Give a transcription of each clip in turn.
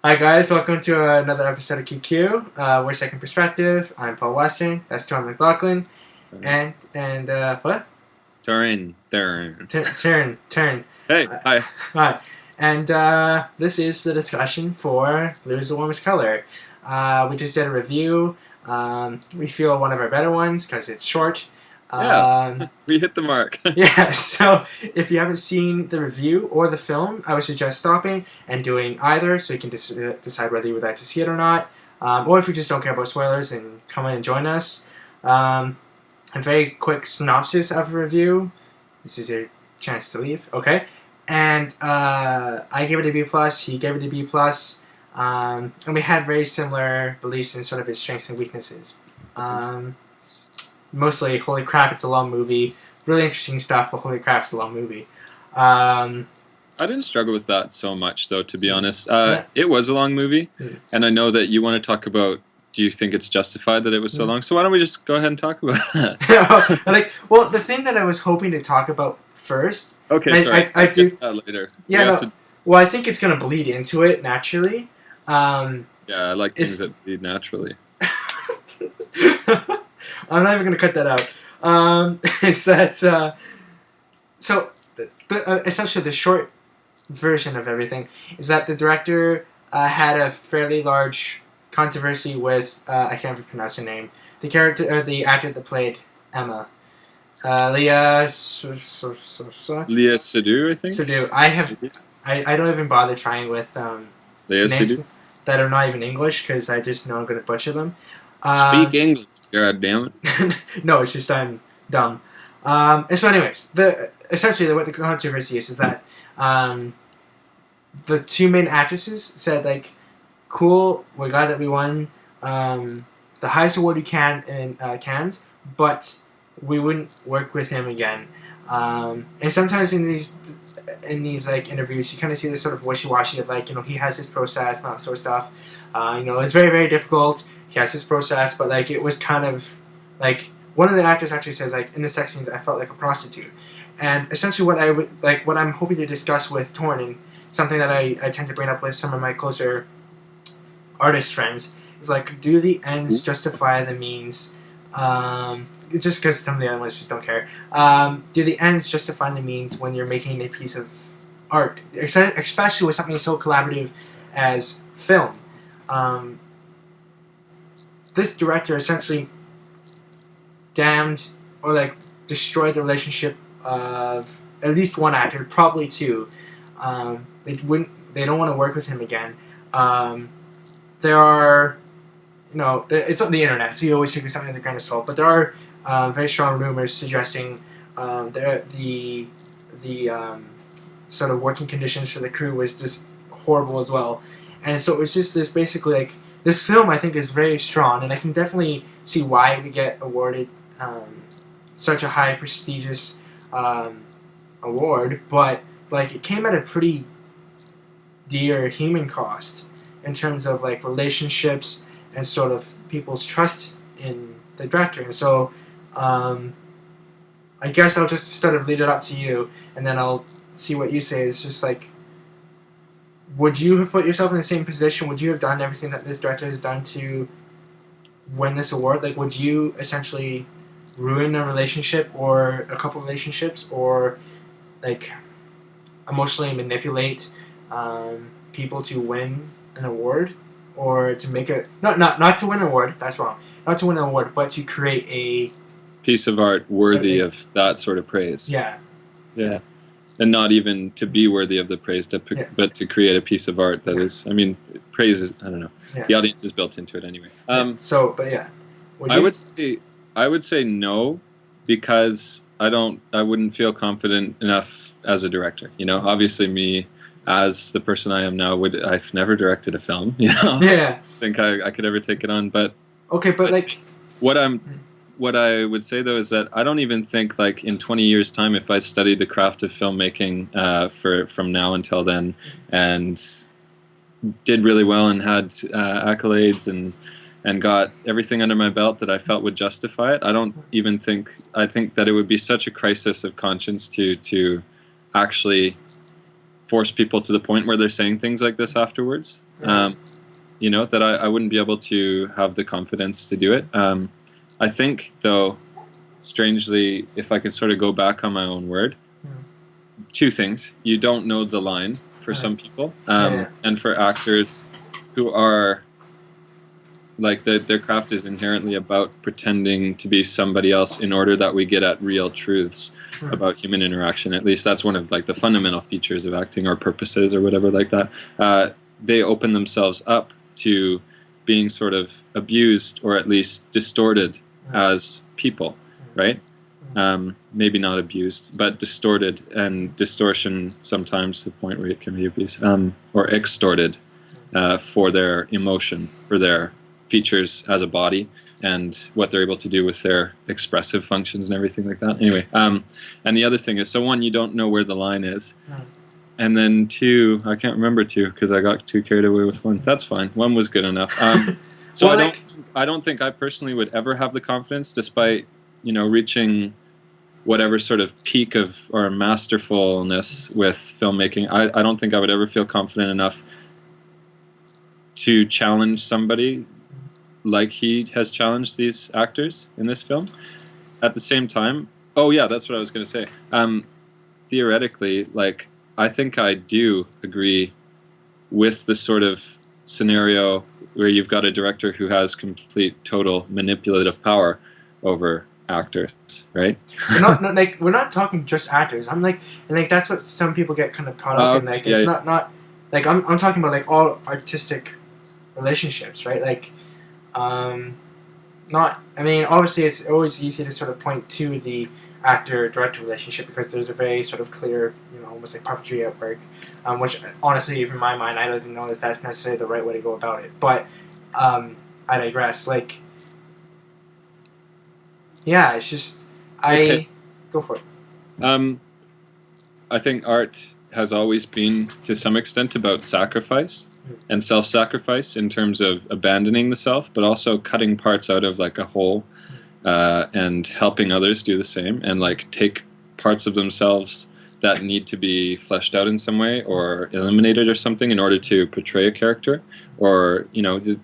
Hi guys, welcome to another episode of QQ. We're Second Perspective. I'm Paul Western. That's Torin McLaughlin. And what? Torin. Turn. Hey, Uh, hi. Hi. And this is the discussion for Blue is the Warmest Color. We just did a review. We feel one of our better ones because it's short. Yeah, Um, we hit the mark. Yeah, so if you haven't seen the review or the film, I would suggest stopping and doing either so you can decide whether you would like to see it or not. Or if you just don't care about spoilers, and come in and join us. A very quick synopsis of the review. This is your chance to leave, okay? And I gave it a B+, he gave it a B+, and we had very similar beliefs in sort of its strengths and weaknesses. Mostly, holy crap, it's a long movie. Really interesting stuff, but holy crap, it's a long movie. I didn't struggle with that so much, though, to be honest. Yeah. It was a long movie, Mm. and I know that you want to talk about, do you think it's justified that it was so long? So why don't we just go ahead and talk about that? Well, the thing that I was hoping to talk about first... Okay, sorry. I do... Get to that later. Yeah, well, I think it's going to bleed into it naturally. Yeah, I like things that bleed naturally. I'm not even going to cut that out. Is that... So, essentially, the short version of everything is that the director had a fairly large controversy with... I can't even pronounce her name. The actor that played Emma. Leah Seydoux, I think? Seydoux. I don't even bother trying with Leah names Seydoux? that are not even English because I just know I'm going to butcher them. Speak English, god damn it. No, it's just I'm dumb. And so anyways, essentially what the controversy is that the two main actresses said, like, cool, we're glad that we won the highest award you can in Cannes, but we wouldn't work with him again. And sometimes in these like interviews, you kind of see this sort of wishy-washy of, like, he has this process and that sort of stuff. It's very, very difficult. He has this process, but like it was kind of like one of the actors actually says, like, in the sex scenes I felt like a prostitute. And essentially what I'm hoping to discuss with Torin, and something that I tend to bring up with some of my closer artist friends, is like, do the ends justify the means? Just because some of the other ones just don't care. Do the ends justify the means when you're making a piece of art, especially with something so collaborative as film? This director essentially damned or like destroyed the relationship of at least one actor, probably two. They don't want to work with him again. There are, it's on the internet, so you always take something with a grain of salt. But there are very strong rumors suggesting the sort of working conditions for the crew was just horrible as well. And so it was just this basically like, this film I think is very strong, and I can definitely see why we get awarded such a high prestigious award, but like it came at a pretty dear human cost in terms of like relationships and sort of people's trust in the director. And so I guess I'll just sort of lead it up to you, and then I'll see what you say. It's just like, would you have put yourself in the same position? Would you have done everything that this director has done to win this award? Like, would you essentially ruin a relationship or a couple relationships, or like emotionally manipulate people to win an award, or to make it not to win an award? That's wrong. Not to win an award, but to create a piece of art worthy of that sort of praise. Yeah. Yeah. And not even to be worthy of the praise, but to create a piece of art that is, I mean, praise is, I don't know. Yeah. The audience is built into it anyway. I would say no, because I wouldn't feel confident enough as a director. Obviously me, as the person I am now, I've never directed a film. Yeah. Think I could ever take it on, but okay, but like what I would say though is that I don't even think, like, in 20 years' time, if I studied the craft of filmmaking from now until then, and did really well and had accolades and got everything under my belt that I felt would justify it, I think that it would be such a crisis of conscience to actually force people to the point where they're saying things like this afterwards. Um, that I wouldn't be able to have the confidence to do it. I think, though, strangely, if I could sort of go back on my own word, two things. You don't know the line for some people, and for actors who are like their craft is inherently about pretending to be somebody else in order that we get at real truths about human interaction. At least that's one of like the fundamental features of acting, or purposes, or whatever like that. They open themselves up to being sort of abused, or at least distorted as people, right? Maybe not abused, but distorted, and distortion sometimes to the point where it can be abused, or extorted for their emotion, for their features as a body, and what they're able to do with their expressive functions and everything like that. Anyway, and the other thing is, so one, you don't know where the line is. And then two, I can't remember two because I got too carried away with one. That's fine. One was good enough. So well, I don't think I personally would ever have the confidence, despite, reaching whatever sort of peak of or masterfulness with filmmaking. I don't think I would ever feel confident enough to challenge somebody like he has challenged these actors in this film. At the same time, oh yeah, that's what I was going to say. Theoretically, like, I think I do agree with the sort of scenario where you've got a director who has complete, total manipulative power over actors, right? We're not talking just actors. I'm like, and like that's what some people get kind of caught up in. Like, it's not like I'm talking about like all artistic relationships, right? Like, obviously it's always easy to sort of point to the actor-director relationship because there's a very sort of clear, almost like puppetry at work, which honestly, even in my mind, I don't even know if that's necessarily the right way to go about it. But I digress. Like, yeah, it's just go for it. I think art has always been, to some extent, about sacrifice and self-sacrifice in terms of abandoning the self, but also cutting parts out of like a whole, and helping others do the same, and like take parts of themselves that need to be fleshed out in some way or eliminated or something in order to portray a character, or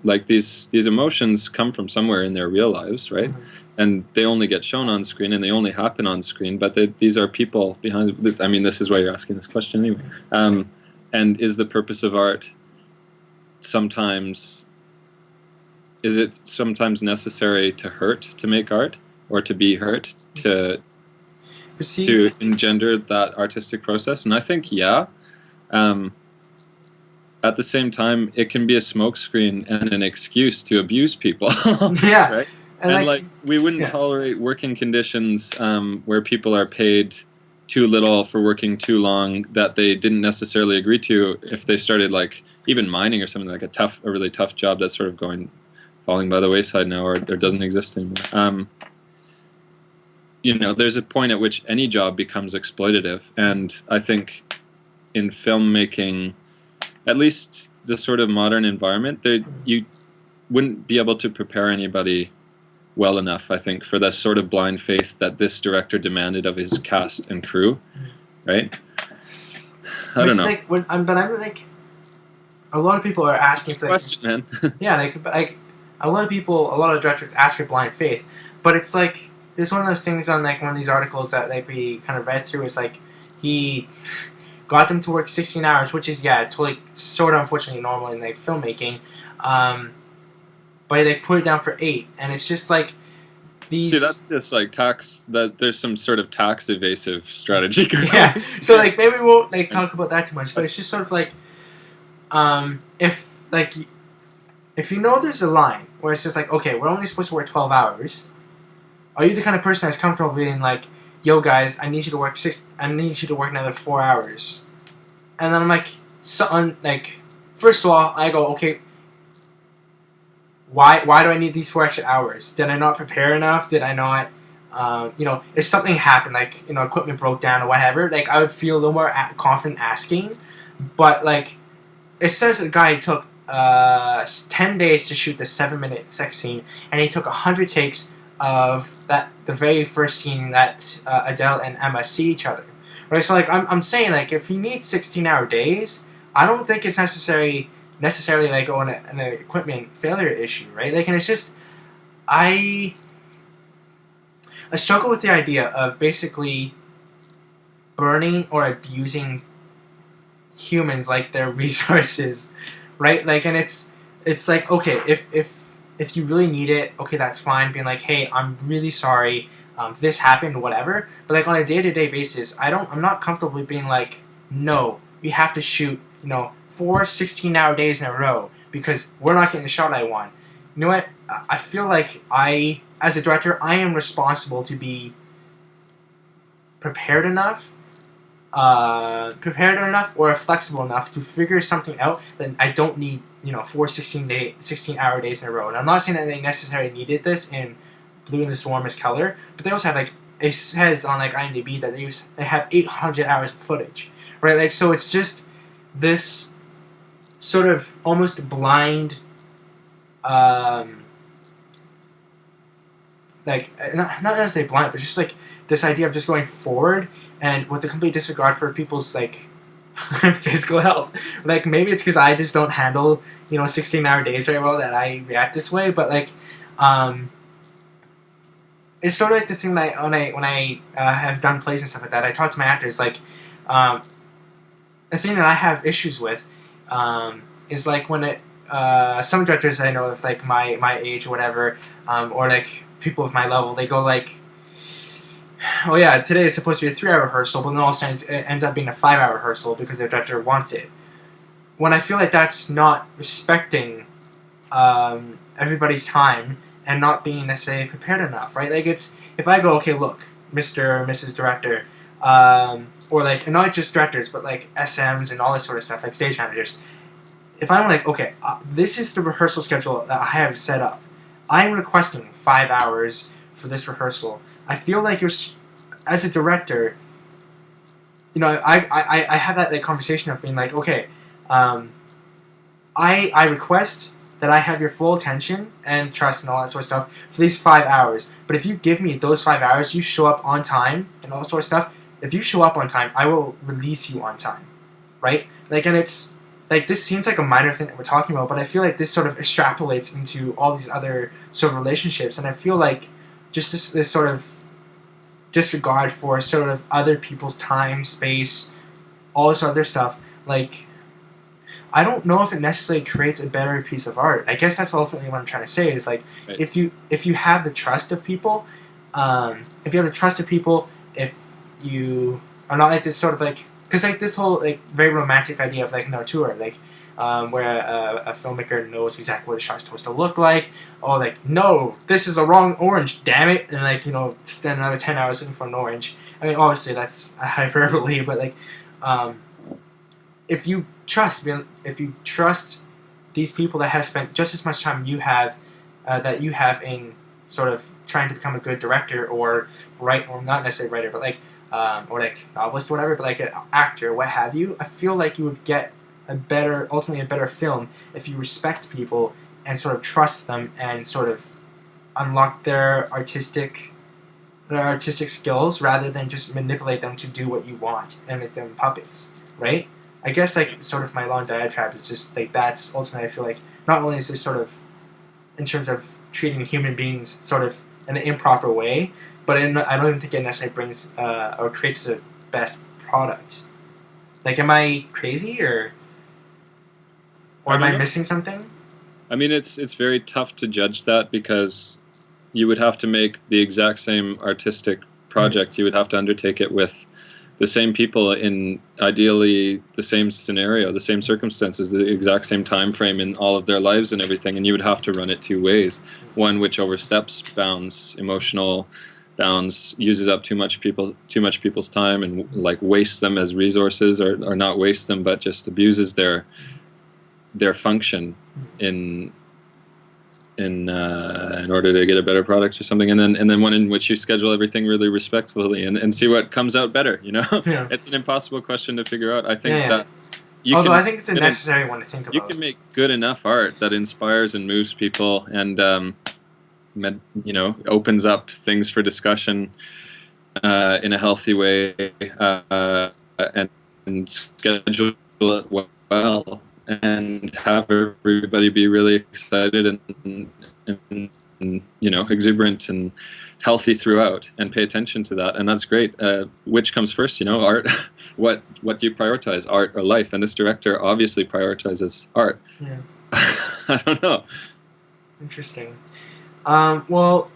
like these emotions come from somewhere in their real lives, right? And they only get shown on screen, and they only happen on screen, but these are people behind. I mean, this is why you're asking this question anyway. And is the purpose of art sometimes necessary to hurt to make art, or to be hurt to engender that artistic process? And I think at the same time, it can be a smokescreen and an excuse to abuse people. Yeah. Right? And like we wouldn't tolerate working conditions where people are paid too little for working too long that they didn't necessarily agree to if they started like even mining or something, like a really tough job that's sort of falling by the wayside now, or doesn't exist anymore. There's a point at which any job becomes exploitative, and I think in filmmaking, at least the sort of modern environment, you wouldn't be able to prepare anybody well enough, I think, for the sort of blind faith that this director demanded of his cast and crew, right? I don't know. Like, but I'm like, a lot of people are asking for question, man. Yeah, like a lot of directors ask for blind faith, but it's like there's one of those things on like one of these articles that like we kind of read through. Is like he got them to work 16 hours, which is it's like sort of unfortunately normal in like filmmaking. But they put it down for 8, and it's just like these. See, that's just like tax. That there's some sort of tax evasive strategy going on. Yeah. So like maybe we won't like talk about that too much, but it's just sort of like, if there's a line where it's just like, okay, we're only supposed to work 12 hours. Are you the kind of person that's comfortable being like, yo guys, I need you to work another 4 hours? And then I'm like, first of all, I go, okay, why do I need these 4 extra hours? Did I not prepare enough? Did I not, if something happened, like, equipment broke down or whatever, like, I would feel a little more confident asking. But, like, it says the guy took 10 days to shoot the 7-minute sex scene, and he took 100 takes of the very first scene that Adele and Emma see each other. Right? So, like, I'm saying, like, if you need 16-hour days, I don't think it's necessary necessarily like an equipment failure issue, right? Like, and it's just I struggle with the idea of basically burning or abusing humans like their resources, right? Like, and it's like, okay, if you really need it, okay, that's fine. Being like, hey, I'm really sorry, this happened, whatever. But like on a day-to-day basis, I'm not comfortable being like, no, we have to shoot, 4 16-hour days in a row because we're not getting the shot I want. You know what? I feel like as a director, I am responsible to be prepared enough or flexible enough to figure something out that I don't need, 4 16-hour days in a row. And I'm not saying that they necessarily needed this in Blue in this Warmest Color, but they also have like, it says on like IMDb that they have 800 hours of footage, right? Like, so it's just this sort of almost blind, like not necessarily blind, but just like this idea of just going forward and with the complete disregard for people's like physical health. Like maybe it's because I just don't handle 16-hour days very well that I react this way. But like, it's sort of like the thing that when I have done plays and stuff like that, I talk to my actors like, the thing that I have issues with is like when some directors I know of like my age or whatever, or like people of my level, they go like, oh yeah, today is supposed to be a 3-hour rehearsal, but then all of a sudden it ends up being a 5-hour rehearsal because the director wants it. When I feel like that's not respecting everybody's time and not being necessarily prepared enough, right? Like it's, if I go, okay, look, Mr. or Mrs. Director, or like, and not just directors, but like SMs and all this sort of stuff, like stage managers. If I'm like, okay, this is the rehearsal schedule that I have set up. I'm requesting 5 hours for this rehearsal. I feel like as a director, I had that like conversation of being like, okay, I request that I have your full attention and trust and all that sort of stuff for these 5 hours. But if you give me those 5 hours, you show up on time and all that sort of stuff. If you show up on time, I will release you on time, right? Like, and it's like, this seems like a minor thing that we're talking about, but I feel like this sort of extrapolates into all these other sort of relationships, and I feel like just this sort of disregard for sort of other people's time, space, all this other stuff, like, I don't know if it necessarily creates a better piece of art. I guess that's ultimately what I'm trying to say is like, Right. if you have the trust of people, if you are not like this sort of like, because like this whole like very romantic idea of like an auteur, like where a filmmaker knows exactly what the shot's supposed to look like. Oh, like, no, this is the wrong orange, damn it, and like spend another 10 hours looking for an orange. I mean, obviously that's a hyperbole, but like, if you trust these people that have spent just as much time that you have in sort of trying to become a good director or not necessarily writer, but like or like novelist or whatever, but like an actor, what have you, I feel like you would get ultimately a better film if you respect people and sort of trust them and sort of unlock their artistic skills rather than just manipulate them to do what you want and make them puppets, right? I guess like sort of my long diatribe is just like that's ultimately I feel like not only is this sort of in terms of treating human beings sort of in an improper way, but I don't even think it necessarily brings or creates the best product. Like, am I crazy or am I missing something? I mean, it's very tough to judge that because you would have to make the exact same artistic project. Mm-hmm. You would have to undertake it with the same people in ideally the same scenario, the same circumstances, the exact same time frame in all of their lives and everything, and you would have to run it two ways. One which oversteps bounds, emotional bounds, uses up too much people's time and like wastes them as resources, or not wastes them, but just abuses their function in order to get a better product or something, and then one in which you schedule everything really respectfully and see what comes out better. Yeah. It's an impossible question to figure out. I think that I think it's a necessary one to think about. You can make good enough art that inspires and moves people and opens up things for discussion in a healthy way, and schedule it well and have everybody be really excited and exuberant and healthy throughout, and pay attention to that. And that's great. Which comes first, art? What do you prioritize, art or life? And this director obviously prioritizes art. Yeah. I don't know. Interesting. Well,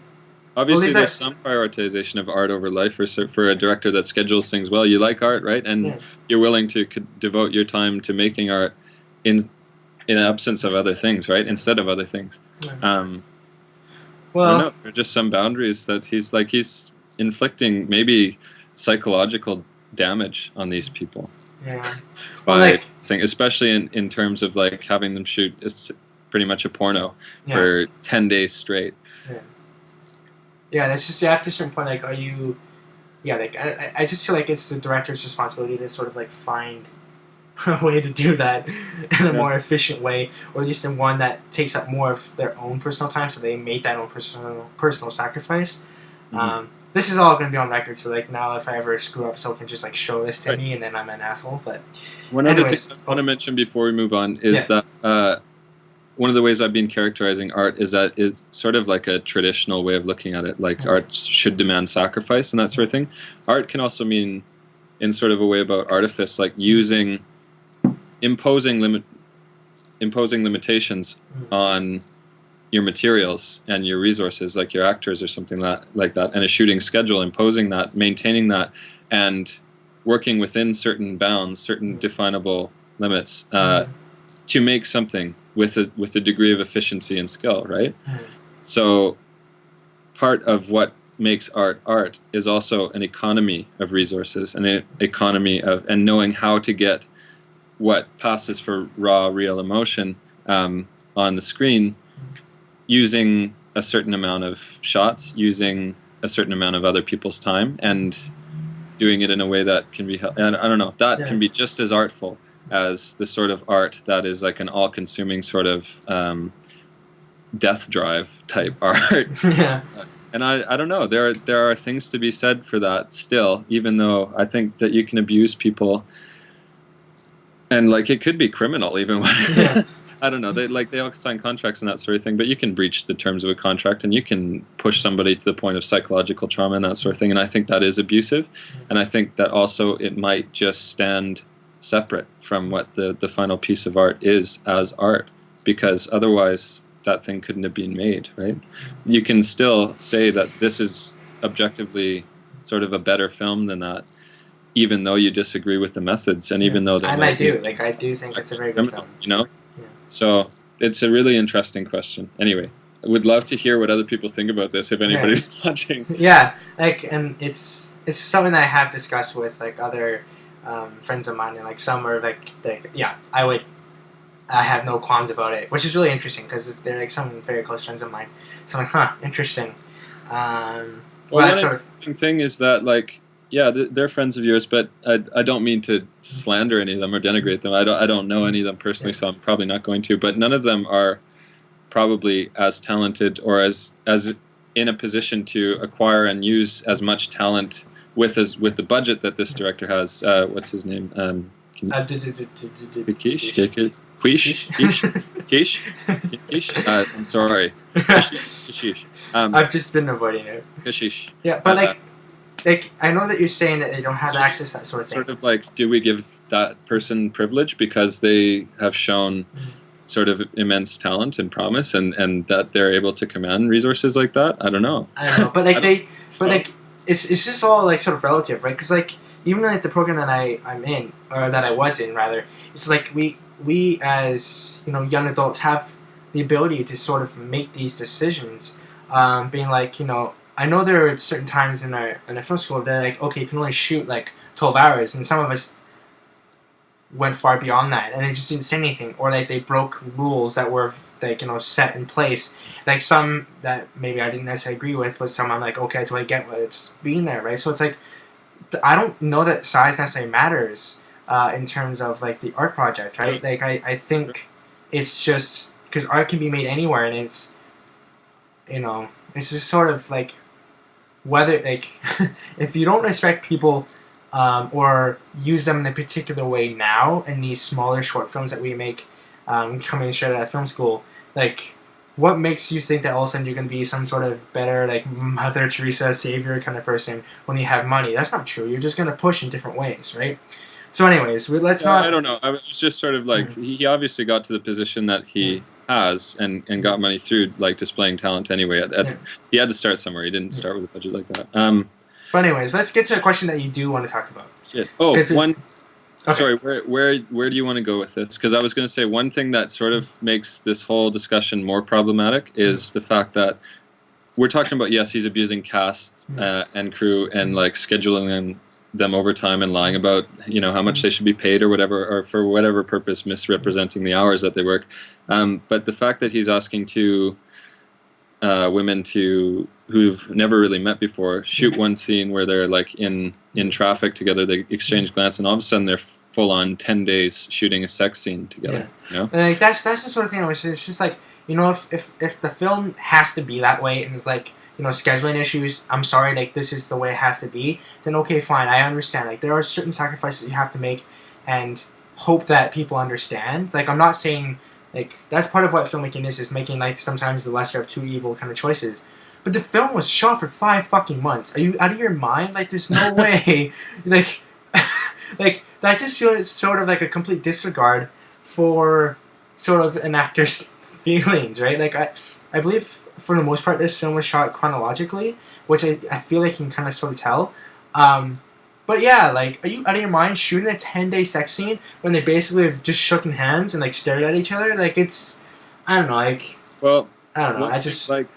obviously there's some prioritization of art over life for a director that schedules things well. You like art, right? And you're willing to devote your time to making art in absence of other things, right? Instead of other things. Well, there are just some boundaries that he's inflicting maybe psychological damage on these people. Yeah. By saying, especially in terms of like having them shoot pretty much a porno for 10 days straight. Yeah, that's just after a certain point, like, are you... Yeah, like, I just feel like it's the director's responsibility to sort of, like, find a way to do that in a more efficient way, or at least in one that takes up more of their own personal time, so they make that own personal sacrifice. Mm-hmm. This is all going to be on record, so, like, now if I ever screw up, someone can just, like, show this to me, and then I'm an asshole, but... One other thing I want to mention before we move on is that... one of the ways I've been characterizing art is that it's sort of like a traditional way of looking at it, like art should demand sacrifice and that sort of thing. Art can also mean, in sort of a way about artifice, like imposing limitations on your materials and your resources, like your actors or something like that, and a shooting schedule, imposing that, maintaining that, and working within certain bounds, certain definable limits, to make something with a degree of efficiency and skill, right? So part of what makes art is also an economy of resources, and an economy of, and knowing how to get what passes for raw, real emotion on the screen, using a certain amount of shots, using a certain amount of other people's time, and doing it in a way that can be, and I don't know, that can be just as artful as the sort of art that is like an all-consuming sort of death drive type art. And I don't know, there are things to be said for that still, even though I think that you can abuse people, and like it could be criminal even when I don't know, they all sign contracts and that sort of thing, but you can breach the terms of a contract and you can push somebody to the point of psychological trauma and that sort of thing, and I think that is abusive. And I think that also it might just stand separate from what the final piece of art is as art, because otherwise that thing couldn't have been made, right? You can still say that this is objectively sort of a better film than that, even though you disagree with the methods, and even though I do think it's a very good film. So it's a really interesting question. Anyway, I would love to hear what other people think about this if anybody's watching. And it's something that I have discussed with like other friends of mine, and like some are like I have no qualms about it, which is really interesting because they're like some very close friends of mine. So I'm like, interesting. One interesting thing is that like, they're friends of yours, but I don't mean to slander any of them or denigrate them. I don't know any of them personally, so I'm probably not going to. But none of them are probably as talented or as in a position to acquire and use as much talent with the budget that this director has. What's his name? Quiche. I'm sorry. Kashish. I've just been avoiding it. Kashish. Yeah, but like I know that you're saying that they don't have access to that sort of thing. Sort of like, do we give that person privilege because they have shown sort of immense talent and promise, and that they're able to command resources like that? I don't know. But like it's just all like sort of relative, right? Because like even like the program that I'm in, or that I was in rather, it's like we as young adults have the ability to sort of make these decisions, being like I know there are certain times in a film school they're like, okay, you can only shoot like 12 hours, and some of us went far beyond that, and they just didn't say anything, or like they broke rules that were like set in place. Like some that maybe I didn't necessarily agree with, but some I'm like, okay, I totally get what it's being there, right? So it's like I don't know that size necessarily matters in terms of like the art project, right? Like I think it's just because art can be made anywhere, and it's it's just sort of like whether like if you don't respect people or use them in a particular way now in these smaller short films that we make coming straight out of film school. Like, what makes you think that all of a sudden you're going to be some sort of better, like, Mother Teresa savior kind of person when you have money? That's not true. You're just going to push in different ways, right? So anyways, let's not... I don't know. I was just sort of like, he obviously got to the position that he has and got money through, like, displaying talent anyway. He had to start somewhere. He didn't start with a budget like that. But anyways, let's get to a question that you do want to talk about. Shit. Oh, one... Okay. Sorry, where do you want to go with this? Because I was going to say one thing that sort of makes this whole discussion more problematic is the fact that we're talking about, yes, he's abusing cast and crew and like scheduling them overtime and lying about, you know, how much they should be paid or whatever, or for whatever purpose misrepresenting the hours that they work. But the fact that he's asking two women who've never really met before shoot one scene where they're like in traffic together, they exchange glance, and all of a sudden they're full on 10 days shooting a sex scene together. You know? And like that's the sort of thing which it's just like, you know, if the film has to be that way and it's like, you know, scheduling issues, I'm sorry, like this is the way it has to be, then okay, fine, I understand. Like there are certain sacrifices you have to make and hope that people understand. Like I'm not saying, like, that's part of what filmmaking is making, like, sometimes the lesser of two evil kind of choices. But the film was shot for 5 fucking months. Are you out of your mind? Like, there's no way. Like, like, that just feels sort of like a complete disregard for sort of an actor's feelings, right? Like, I believe, for the most part, this film was shot chronologically, which I feel like you can kind of sort of tell. But yeah, like, are you out of your mind shooting a 10-day sex scene when they basically have just shooken hands and, like, stared at each other? Like, it's... I don't know, like... Well... I don't know, I just... Like,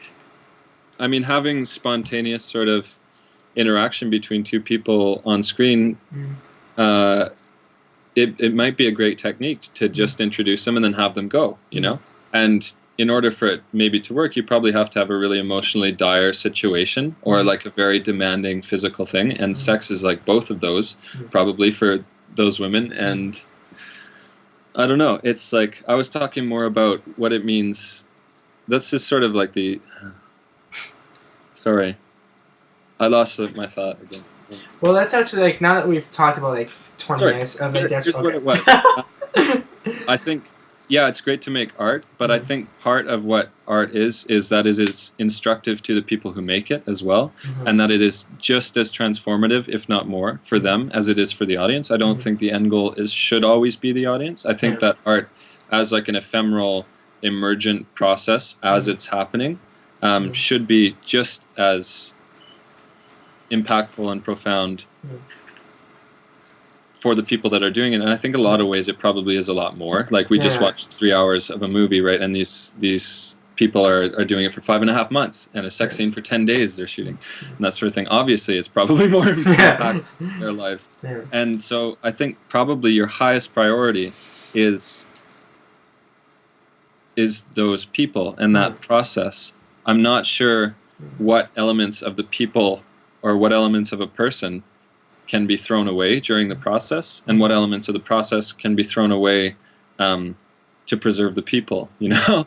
I mean, having spontaneous sort of interaction between two people on screen, it might be a great technique to just introduce them and then have them go, you know? And in order for it maybe to work, you probably have to have a really emotionally dire situation or like a very demanding physical thing. And sex is like both of those, probably for those women. And I don't know. It's like, I was talking more about what it means. That's just sort of like the... Sorry. I lost my thought again. Well, that's actually, like, now that we've talked about, like, 20 minutes of it, here's what it was. I think... Yeah, it's great to make art, but I think part of what art is that it is instructive to the people who make it as well, and that it is just as transformative, if not more, for them as it is for the audience. I don't think the end goal should always be the audience. I think that art, as like an ephemeral, emergent process as it's happening, should be just as impactful and profound for the people that are doing it. And I think a lot of ways it probably is a lot more. Like we just watched 3 hours of a movie, right? And these people are doing it for 5.5 months, and a sex scene for 10 days they're shooting, and that sort of thing. Obviously it's probably more impact in their lives. And so I think probably your highest priority is those people and that process. I'm not sure what elements of the people or what elements of a person can be thrown away during the process, and what elements of the process can be thrown away to preserve the people, you know?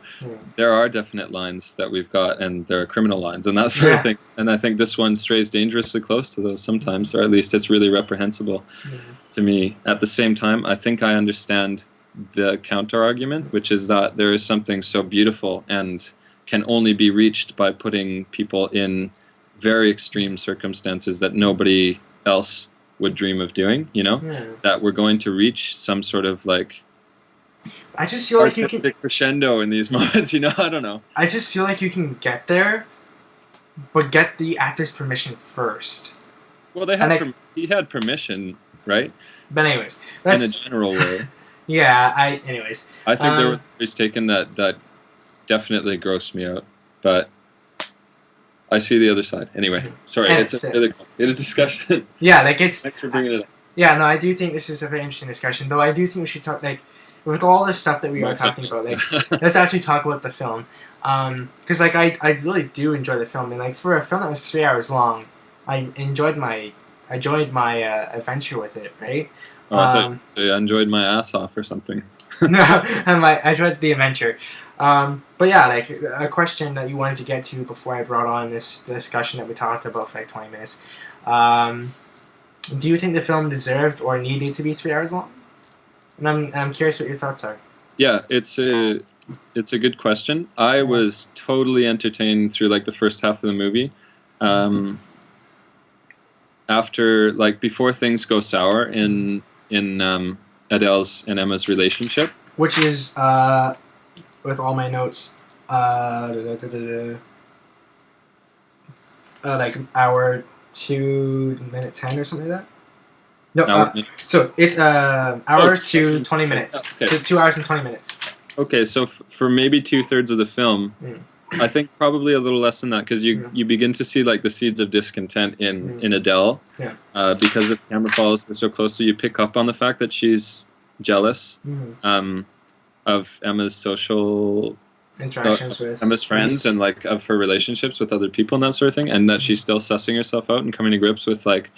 There are definite lines that we've got, and there are criminal lines and that sort of thing. And I think this one strays dangerously close to those sometimes, or at least it's really reprehensible to me. At the same time, I think I understand the counter-argument, which is that there is something so beautiful and can only be reached by putting people in very extreme circumstances that nobody else would dream of doing, you know, that we're going to reach some sort of like I just feel like you can crescendo in these moments, you know. I don't know. I just feel like you can get there, but get the actor's permission first. Well, he had permission, right? But anyways, in a general way. Anyways, I think there was ways taken that definitely grossed me out, but I see the other side. Anyway, sorry, it's a really complicated discussion. Yeah, like it's... Thanks for bringing it up. Yeah, no, I do think this is a very interesting discussion, though I do think we should talk, like, with all this stuff that we are talking about, like, let's actually talk about the film. Because, like, I really do enjoy the film, and, like, for a film that was 3 hours long, I enjoyed my adventure with it, right? Oh, I thought you enjoyed my ass off or something. No, I enjoyed the adventure. But yeah, like, a question that you wanted to get to before I brought on this discussion that we talked about for like 20 minutes. Do you think the film deserved or needed to be 3 hours long? And I'm curious what your thoughts are. Yeah, it's a good question. I was totally entertained through like the first half of the movie. After like before things go sour in Adele's and Emma's relationship, which is with all my notes, like hour 2 minute 10 or something like that. No, so it's hour to 20 minutes. Okay. 2 hours and 20 minutes. Okay, so for maybe 2/3 of the film, I think probably a little less than that, because you begin to see like the seeds of discontent in Adele, because the camera follows her so closely. You pick up on the fact that she's jealous of Emma's social interactions with Emma's friends and like of her relationships with other people and that sort of thing, and that she's still sussing herself out and coming to grips with like,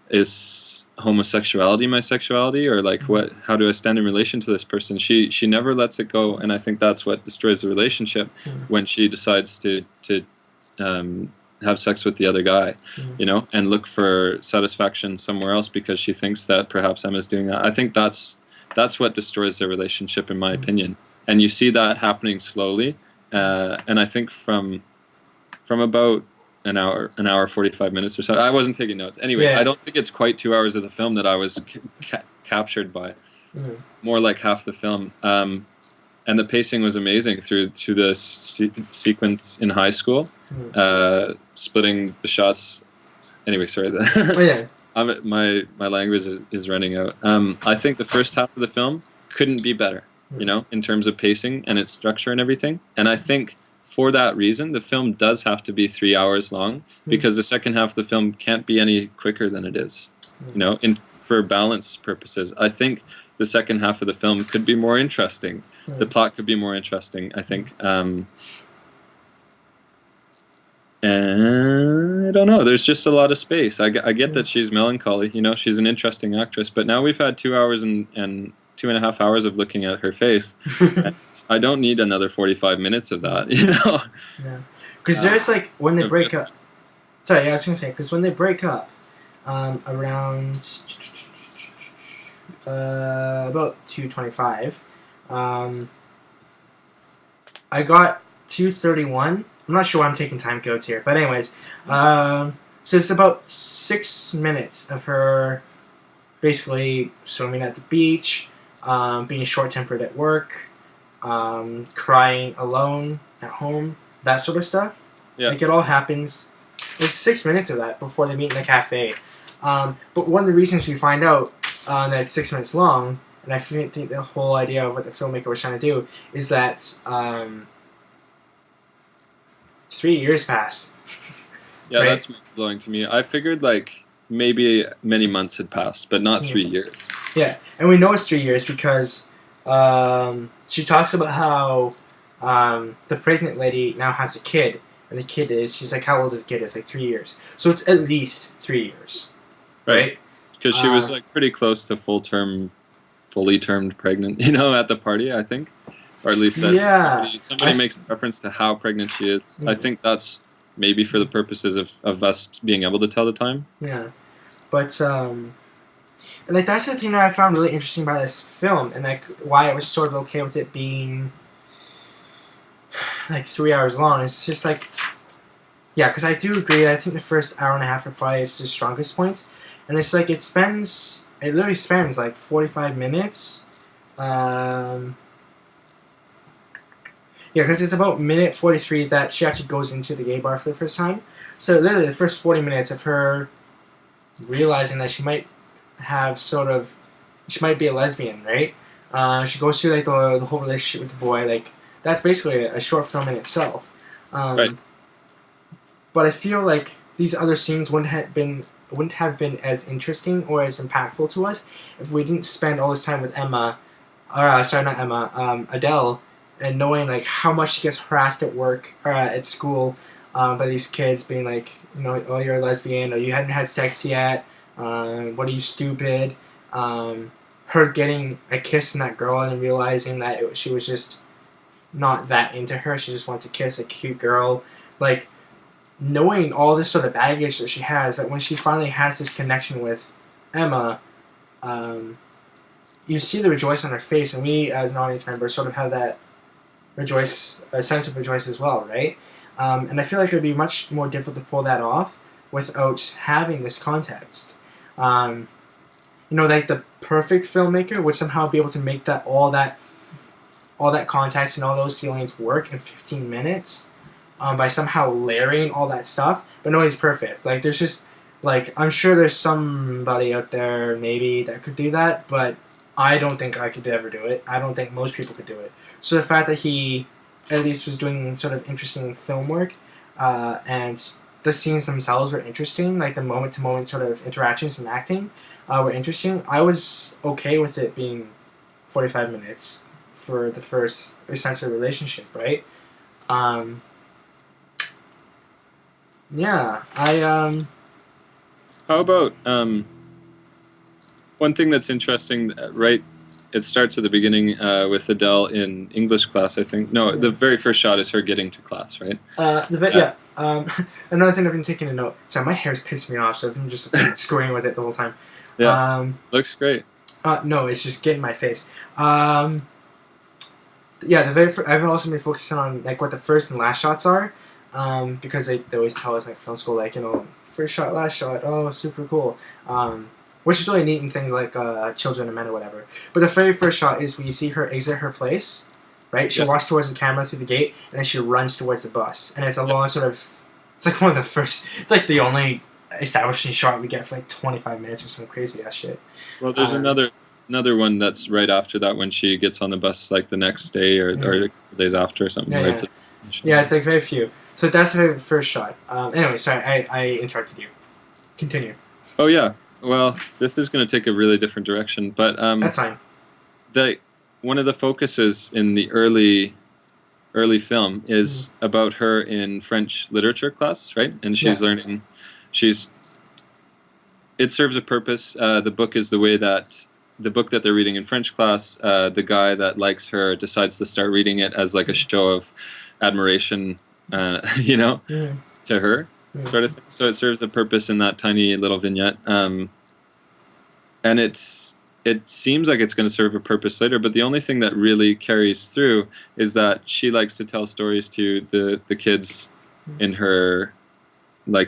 is homosexuality my sexuality, or like how do I stand in relation to this person? She never lets it go, and I think that's what destroys the relationship when she decides to have sex with the other guy, you know, and look for satisfaction somewhere else because she thinks that perhaps Emma's doing that. I think that's what destroys their relationship, in my opinion. And you see that happening slowly, and I think from about an hour 45 minutes or so. I wasn't taking notes. Anyway, I don't think it's quite 2 hours of the film that I was captured by. More like half the film. And the pacing was amazing through the sequence in high school, splitting the shots. Anyway, sorry. My language is running out. I think the first half of the film couldn't be better, you know, in terms of pacing and its structure and everything. And I think for that reason, the film does have to be 3 hours long, because the second half of the film can't be any quicker than it is. You know, for balance purposes, I think the second half of the film could be more interesting. The plot could be more interesting, I think. And I don't know. There's just a lot of space. I get that she's melancholy. You know, she's an interesting actress. But now we've had 2 hours and 2.5 hours of looking at her face. I don't need another 45 minutes of that, you know? Yeah. Because there's like, when they break up... Sorry, I was going to say, because when they break up, around about 2:25, I got 2:31. I'm not sure why I'm taking time codes here, but anyways, so it's about 6 minutes of her basically swimming at the beach, being short-tempered at work, crying alone at home, that sort of stuff. Yeah. Like, it all happens. There's 6 minutes of that before they meet in a cafe. But one of the reasons we find out that it's 6 minutes long, and I think the whole idea of what the filmmaker was trying to do, is that 3 years passed. Yeah, right? That's blowing to me. I figured like maybe many months had passed, but not 3 years. Yeah, and we know it's 3 years because she talks about how the pregnant lady now has a kid, and the kid she's like, how old is the kid? It's like 3 years. So it's at least 3 years. Right? Because she was like pretty close to fully termed pregnant, you know, at the party, I think. Or at least that somebody makes reference to how pregnant she is. Mm-hmm. I think that's maybe for the purposes of us being able to tell the time. Yeah. But, and like, that's the thing that I found really interesting about this film, and like why I was sort of okay with it being like 3 hours long. It's just like, yeah, because I do agree. I think the first hour and a half are probably its the strongest points, and it's like it literally spends like 45 minutes. Yeah, because it's about minute 43 that she actually goes into the gay bar for the first time. So literally the first 40 minutes of her realizing that she might be a lesbian, right? She goes through like the whole relationship with the boy. Like, that's basically a short film in itself. Right. But I feel like these other scenes wouldn't have been as interesting or as impactful to us if we didn't spend all this time with Adele, and knowing like how much she gets harassed at work or at school by these kids being like, you know, oh, you're a lesbian, or you hadn't had sex yet, what are you, stupid? Her getting a kiss from that girl and realizing that she was just not that into her, she just wanted to kiss a cute girl. Like, knowing all this sort of baggage that she has, that when she finally has this connection with Emma, you see the rejoice on her face, and we as an audience member sort of have that a sense of rejoice as well, right? And I feel like it would be much more difficult to pull that off without having this context. Like the perfect filmmaker would somehow be able to make all that context and all those feelings work in 15 minutes by somehow layering all that stuff. But nobody's perfect. Like there's just I'm sure there's somebody out there maybe that could do that, but I don't think I could ever do it. I don't think most people could do it. So the fact that he at least was doing sort of interesting film work, and the scenes themselves were interesting, like the moment-to-moment sort of interactions and acting were interesting. I was okay with it being 45 minutes for the first essential relationship, right? Yeah, How about one thing that's interesting, right? It starts at the beginning with Adele in English class, I think. No, the very first shot is her getting to class, right? Another thing I've been taking a note. Sorry, my hair's pissing me off, so I've been just screwing with it the whole time. Yeah, looks great. No, it's just getting my face. I've also been focusing on what the first and last shots are, because they always tell us film school first shot, last shot, oh super cool, which is really neat in things like Children of Men or whatever. But the very first shot is when you see her exit her place, right? She walks towards the camera through the gate, and then she runs towards the bus, and it's a long sort of, it's one of the first, it's the only establishing shot we get for 25 minutes or some crazy ass shit. Well, there's another one that's right after that when she gets on the bus the next day or a couple days after or something. It's very few. So that's the very first shot. Anyway, sorry, I interrupted you. Continue. Oh yeah. Well, this is going to take a really different direction, but that's fine. One of the focuses in the early film is about her in French literature class, right? And she's learning. It serves a purpose. The book is the book that they're reading in French class. The guy that likes her decides to start reading it as a show of admiration, to her, sort of thing. So it serves a purpose in that tiny little vignette. And it seems like it's going to serve a purpose later, but the only thing that really carries through is that she likes to tell stories to the kids in her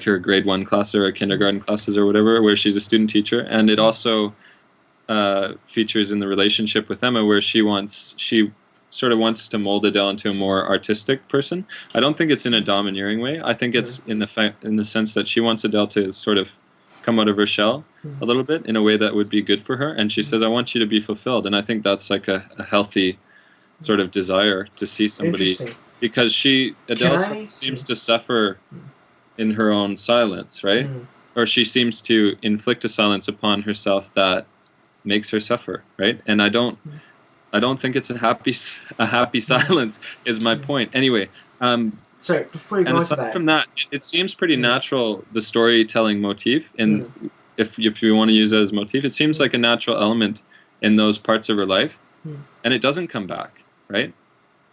her grade 1 class or kindergarten classes or whatever, where she's a student teacher. And it also features in the relationship with Emma, where she sort of wants to mold Adele into a more artistic person. I don't think it's in a domineering way. I think it's in the sense that she wants Adele to sort of come out of her shell a little bit in a way that would be good for her. And she says, I want you to be fulfilled. And I think that's a healthy sort of desire to see somebody, because Adele seems to suffer in her own silence, right? Or she seems to inflict a silence upon herself that makes her suffer, right? And I don't think it's a happy silence is my point. Anyway, sorry, before you go into that. From that, it seems pretty natural, the storytelling motif, and if you want to use it as motif, it seems like a natural element in those parts of her life, and it doesn't come back, right?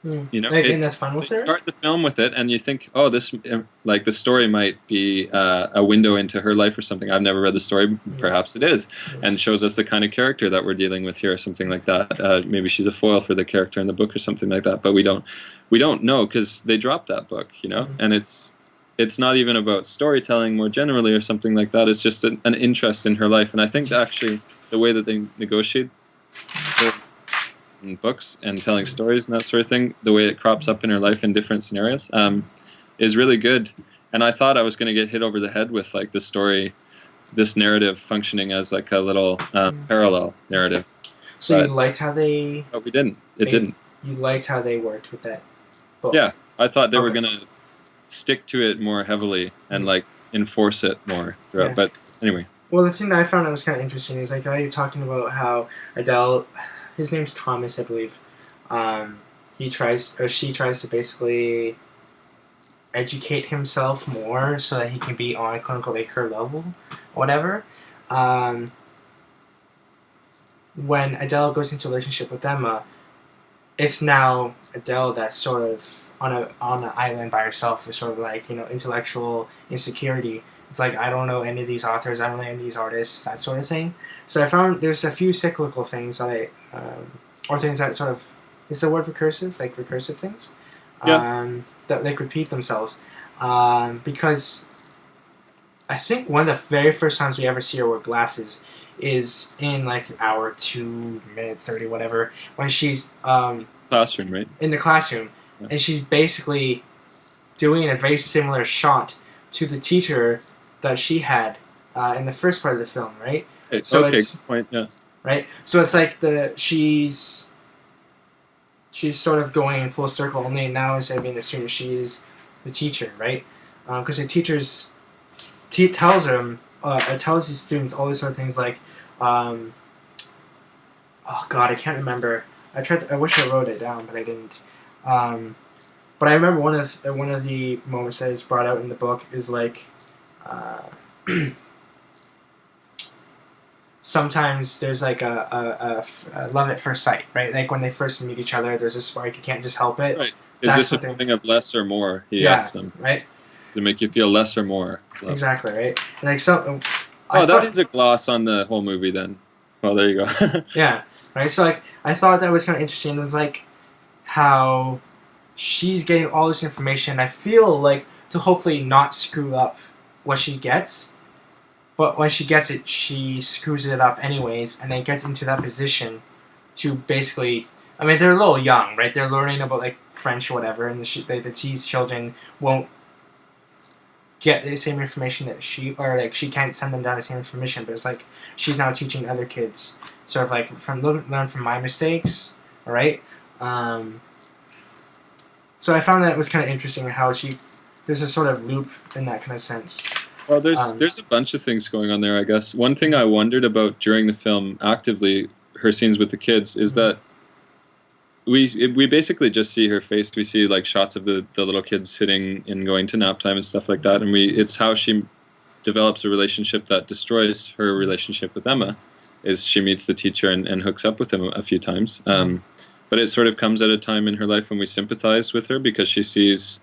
And that's fun with her? Start the film with it, and you think, oh, this the story might be a window into her life or something. I've never read the story. Perhaps it is, and shows us the kind of character that we're dealing with here, or something like that. Maybe she's a foil for the character in the book or something like that. But we don't know, because they dropped that book, and it's not even about storytelling more generally or something like that. It's just an interest in her life, and I think that actually the way that they negotiate in books and telling stories and that sort of thing, the way it crops up in her life in different scenarios, is really good. And I thought I was going to get hit over the head with the story, this narrative functioning as a little parallel narrative. So you liked how they... Oh, we didn't. It didn't. You liked how they worked with that book? Yeah, I thought they were going to stick to it more heavily and enforce it more throughout. But anyway. Well, the thing that I found that was kind of interesting is how you're talking about how Adele... His name's Thomas, I believe. She tries to basically educate himself more so that he can be on quote unquote her level, whatever. When Adele goes into a relationship with Emma, it's now Adele that's sort of on an island by herself with sort of intellectual insecurity, It's like, I don't know any of these authors, I don't know any of these artists, that sort of thing. So I found there's a few cyclical things that or things that sort of, is the word recursive? Like recursive things? Yeah. That like repeat themselves. Because I think one of the very first times we ever see her wear glasses is in like hour 2 minute 30 whatever, when she's Classroom, right? in the classroom, Yeah. and she's basically doing a very similar shot to the teacher that she had in the first part of the film, right? Okay, So okay, it's good point. Yeah. right. So it's like she's sort of going full circle. Only now, instead of being the student, she's the teacher, right? Because the teacher's tells them, tells these students all these sort of things like, oh god, I can't remember. I wish I wrote it down, but I didn't. But I remember one of the moments that is brought out in the book is like, sometimes there's like a love at first sight, right? Like when they first meet each other, there's a spark. You can't just help it. Right. Is That's this a something. feeling of less or more? He Yeah, asks them. right. To make you feel less or more. Love. Exactly, right. And like so. That is a gloss on the whole movie then. Well, there you go. Yeah, right. So like, I thought that was kind of interesting. It was like how she's getting all this information. I feel like to hopefully not screw up what she gets, but when she gets it, she screws it up anyways, and then gets into that position to basically. I mean, they're a little young, right? They're learning about like French or whatever, and these children won't get the same information that she can't send them down the same information, but it's like she's now teaching other kids sort of like learn from my mistakes, right? So I found that it was kind of interesting how there's a sort of loop in that kind of sense. Well, there's a bunch of things going on there, I guess. One thing I wondered about during the film, actively, her scenes with the kids, is that we basically just see her face. We see like shots of the little kids sitting and going to nap time and stuff like that, and it's how she develops a relationship that destroys her relationship with Emma, is she meets the teacher and hooks up with him a few times. But it sort of comes at a time in her life when we sympathize with her because she sees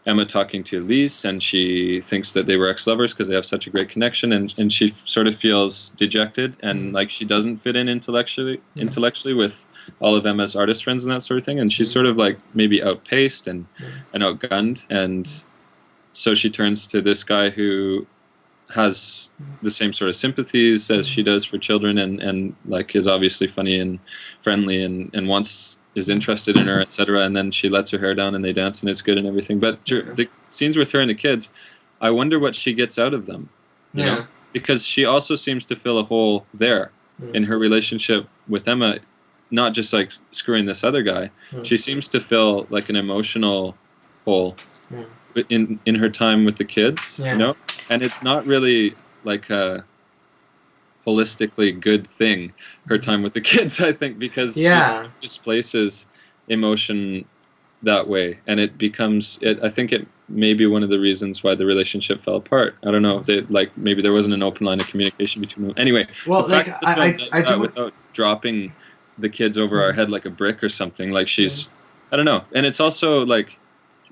Emma talking to Elise, and she thinks that they were ex-lovers because they have such a great connection, and she sort of feels dejected and like she doesn't fit in intellectually with all of Emma's artist friends and that sort of thing, and she's sort of like maybe outpaced and outgunned, and so she turns to this guy who has the same sort of sympathies as she does for children, and like is obviously funny and friendly and is interested in her, etc. And then she lets her hair down and they dance and it's good and everything. But the scenes with her and the kids, I wonder what she gets out of them, you know, because she also seems to fill a hole there in her relationship with Emma, not just like screwing this other guy. She seems to fill like an emotional hole in her time with the kids, you know, and it's not really like a holistically good thing, her time with the kids, I think, because she displaces emotion that way, and it becomes I think it may be one of the reasons why the relationship fell apart. I don't know, like maybe there wasn't an open line of communication between them. Anyway, well, the fact that the film does that without dropping the kids over our head like a brick or something, like she's I don't know. And it's also like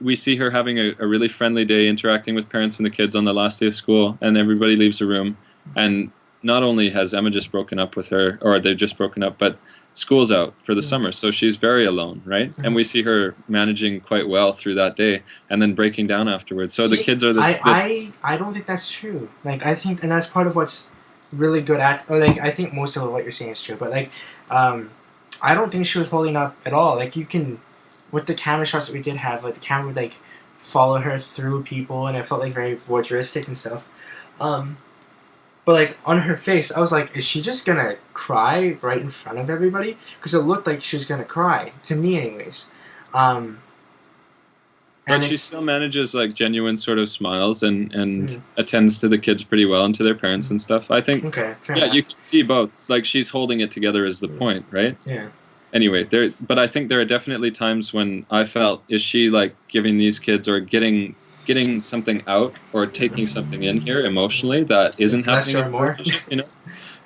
we see her having a really friendly day interacting with parents and the kids on the last day of school, and everybody leaves the room, and not only has Emma just broken up with her, or they've just broken up, but school's out for the summer, so she's very alone, right? And we see her managing quite well through that day, and then breaking down afterwards. So the kids are this. I don't think that's true. Like, I think, and that's part of what's really good at, or like, I think most of what you're saying is true, but like, I don't think she was holding up at all. Like, you can, with the camera shots that we did have, like the camera would like follow her through people, and it felt like very voyeuristic and stuff. But like on her face, I was like, is she just gonna cry right in front of everybody? Because it looked like she was gonna cry, to me anyways. But she still manages like genuine sort of smiles and attends to the kids pretty well and to their parents and stuff. I think fair enough. You can see both. Like she's holding it together is the point, right? Yeah. Anyway, but I think there are definitely times when I felt, is she like giving these kids or getting something out or taking something in here emotionally that isn't happening? Less or more. You know?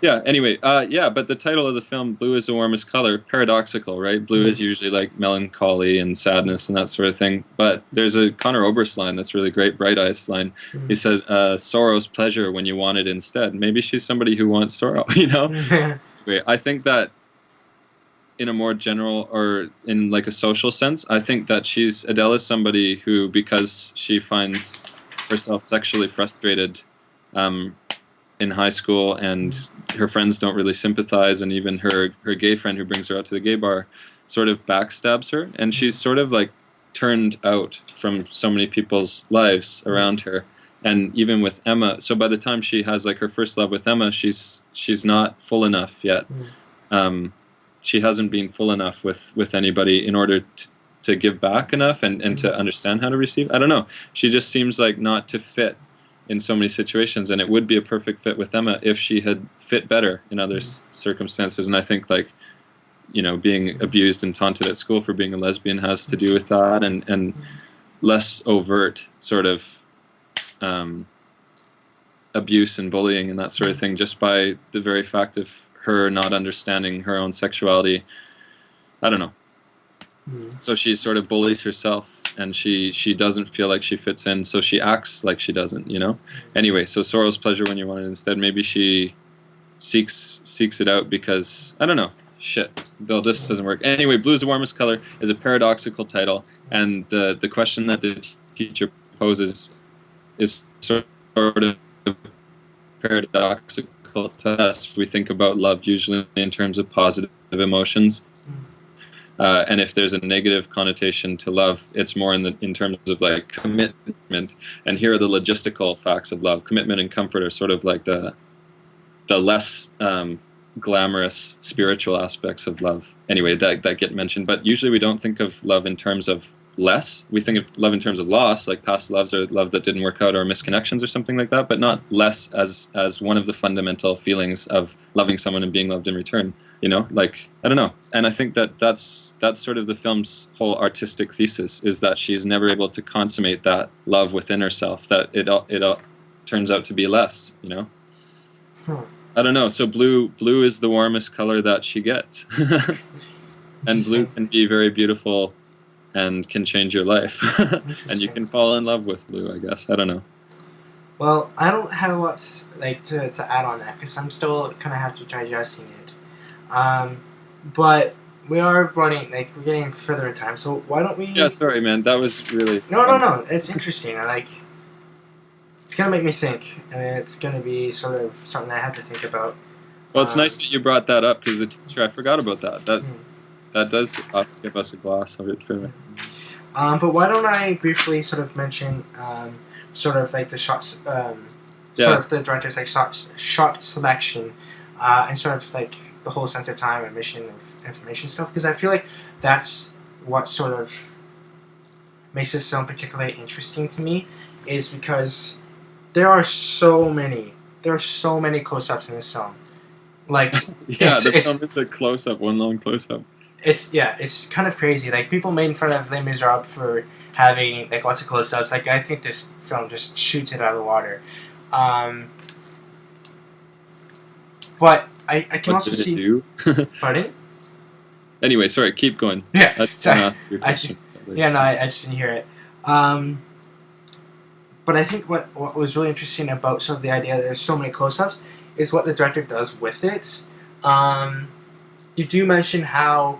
Yeah, anyway, but the title of the film, Blue is the Warmest Color, paradoxical, right? Blue is usually like melancholy and sadness and that sort of thing. But there's a Conor Oberst line that's really great, Bright Eyes line. He said, sorrow's pleasure when you want it instead. Maybe she's somebody who wants sorrow, you know? Anyway, I think that in a more general or in like a social sense, I think that Adele is somebody who, because she finds herself sexually frustrated, in high school, and her friends don't really sympathize, and even her gay friend who brings her out to the gay bar sort of backstabs her, and she's sort of like turned out from so many people's lives around her. And even with Emma, so by the time she has like her first love with Emma, she's not full enough yet. She hasn't been full enough with anybody in order to give back enough and to understand how to receive. I don't know, she just seems like not to fit in so many situations, and it would be a perfect fit with Emma if she had fit better in other circumstances. And I think, like, you know, being abused and taunted at school for being a lesbian has to do with that, and less overt sort of abuse and bullying and that sort of thing, just by the very fact of her not understanding her own sexuality. I don't know. So she sort of bullies herself, and she doesn't feel like she fits in, so she acts like she doesn't, you know? Anyway, so sorrow's pleasure when you want it instead. Maybe she seeks it out because, I don't know, shit, though this doesn't work. Anyway, Blue's the Warmest Color is a paradoxical title, and the question that the teacher poses is sort of paradoxical to us. We think about love usually in terms of positive emotions. And if there's a negative connotation to love, it's more in terms of like commitment. And here are the logistical facts of love. Commitment and comfort are sort of like the less glamorous spiritual aspects of love. Anyway, that get mentioned. But usually we don't think of love in terms of less. We think of love in terms of loss, like past loves or love that didn't work out or misconnections or something like that, but not less as one of the fundamental feelings of loving someone and being loved in return. You know, like, I don't know. And I think that's sort of the film's whole artistic thesis, is that she's never able to consummate that love within herself, that it turns out to be less, you know? I don't know. So blue is the warmest color that she gets. And blue can be very beautiful and can change your life. And you can fall in love with blue, I guess. I don't know. Well, I don't have a lot to add on that, because I'm still kind of have to digesting it. But we are running, like, we're getting further in time, so why don't we... Yeah, sorry, man. That was really... No. It's interesting. It's going to make me think, and it's going to be sort of something I have to think about. Well, it's nice that you brought that up, because the teacher, I forgot about that. That does give us a gloss of it. But why don't I briefly sort of mention sort of like the shots, sort of the director's like shot selection, and sort of like the whole sense of time and mission of information stuff, because I feel like that's what sort of makes this film particularly interesting to me, is because there are so many close-ups in this film. Like, yeah, the film is a close-up, one long close-up. It's kind of crazy. Like, people made fun of Les Miserables for having like lots of close-ups. Like, I think this film just shoots it out of the water. But I can also see. Do? Pardon? Anyway, sorry. Keep going. Yeah. I just didn't hear it. But I think what was really interesting about sort of the idea that there's so many close-ups is what the director does with it. You do mention how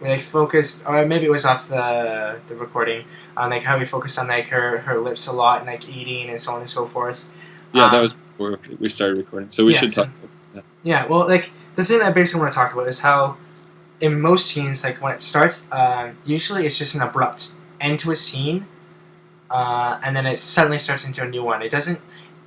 we focused, or maybe it was off the recording, on like how we focused on like her lips a lot and like eating and so on and so forth. Yeah, that was before we started recording, so we should talk about that. Yeah, well, like the thing I basically want to talk about is how in most scenes, like when it starts, usually it's just an abrupt end to a scene, and then it suddenly starts into a new one. It doesn't,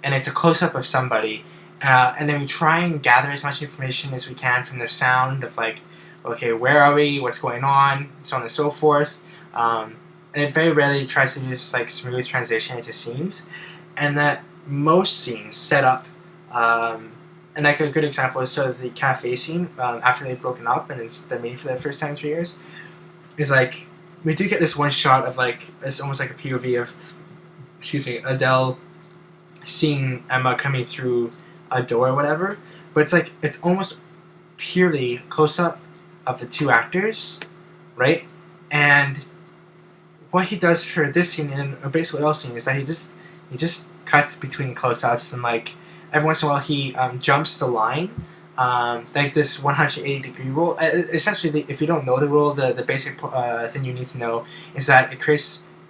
and it's a close up of somebody. And then we try and gather as much information as we can from the sound of like, okay, where are we, what's going on, so on and so forth. And it very rarely tries to just like smooth transition into scenes. And that most scenes set up, and like a good example is sort of the cafe scene after they've broken up and they're meeting for the first time in 3 years. Is like, we do get this one shot of like, it's almost like a POV of, Adele seeing Emma coming through a door or whatever. But it's like it's almost purely close up of the two actors, right? And what he does for this scene and basically all scene is that he just cuts between close ups and like every once in a while he jumps the line. Like this 180-degree roll. Essentially, if you don't know the rule, the basic thing you need to know is that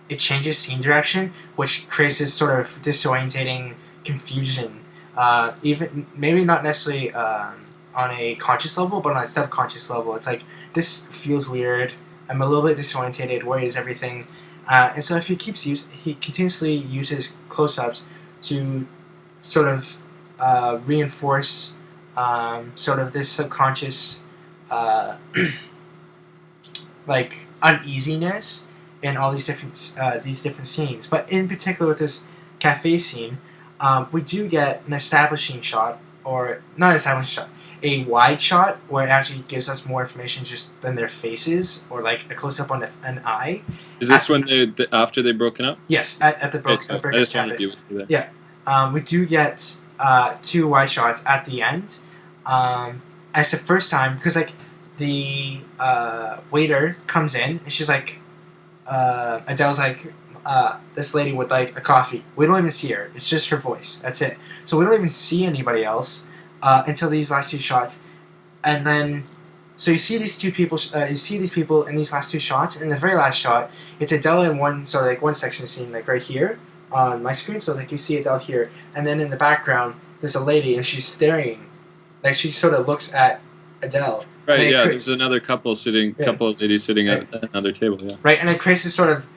it changes scene direction, which creates this sort of disorientating confusion. Even maybe not necessarily on a conscious level, but on a subconscious level, it's like this feels weird. I'm a little bit disorientated. Where is everything? And so if he he continuously uses close-ups to sort of reinforce sort of this subconscious like uneasiness in all these different scenes. But in particular with this cafe scene, we do get an establishing shot, or not an establishing shot, a wide shot where it actually gives us more information just than their faces, or like a close up on an eye. Is this when after they've broken up? Yes, at the Okay, so I just cafe. wanted to be with you there. Yeah, we do get two wide shots at the end. And it's the first time because like the waiter comes in and she's like, Adele's like, this lady would like a coffee. We don't even see her. It's just her voice. That's it. So we don't even see anybody else until these last two shots, and then so you see these two people. You see these people in these last two shots. And in the very last shot, it's Adele in one sort of like one section of the scene, like right here on my screen. So like you see Adele here, and then in the background there's a lady and she's staring, like she sort of looks at Adele. Right. Yeah. There's another couple of ladies sitting at another table. Yeah. Right, and it creates this sort of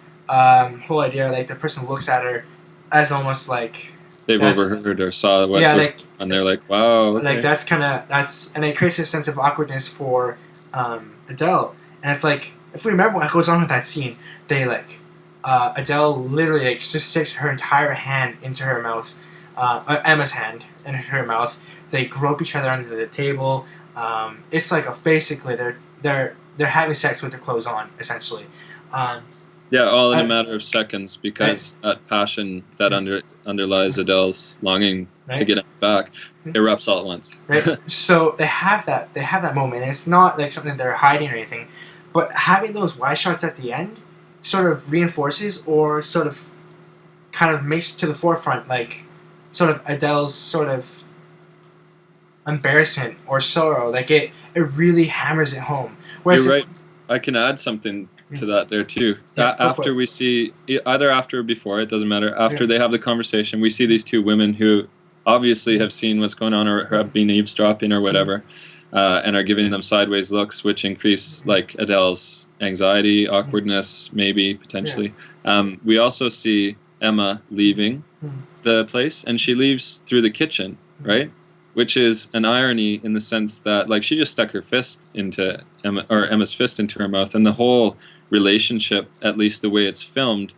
whole idea like the person looks at her as almost like they've overheard or saw what was, like, and they're like, wow, okay. Like and it creates this sense of awkwardness for Adele, and it's like if we remember what goes on with that scene, they like Adele literally like just sticks her entire hand into her mouth, Emma's hand in her mouth. They grope each other under the table. It's like basically they're having sex with their clothes on essentially. Yeah, all in a matter of seconds, because that passion that underlies Adele's longing to get him back erupts all at once. Right. So they have that moment, and it's not like something they're hiding or anything, but having those wide shots at the end sort of reinforces or sort of kind of makes to the forefront like sort of Adele's sort of embarrassment or sorrow. Like it really hammers it home. Whereas you're right. I can add something to that there too. Yeah, after we see, either after or before, it doesn't matter, after they have the conversation, we see these two women who obviously have seen what's going on or have been eavesdropping or whatever, and are giving them sideways looks, which increase like Adele's anxiety, awkwardness, maybe, potentially. We also see Emma leaving the place, and she leaves through the kitchen, right? Which is an irony in the sense that like she just stuck her fist into Emma's fist into her mouth, and the whole relationship, at least the way it's filmed,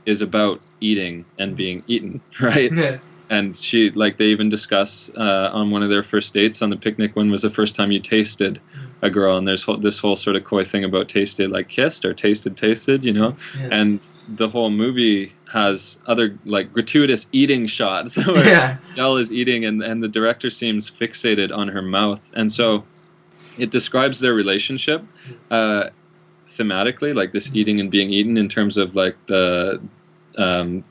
is about eating and being eaten, right? Yeah. And she, like, they even discuss on one of their first dates on the picnic, when was the first time you tasted a girl, and there's this whole sort of coy thing about tasted, like kissed or tasted, you know? Yeah. And the whole movie has other like gratuitous eating shots where Adele is eating, and the director seems fixated on her mouth, and so it describes their relationship thematically, like this eating and being eaten, in terms of like the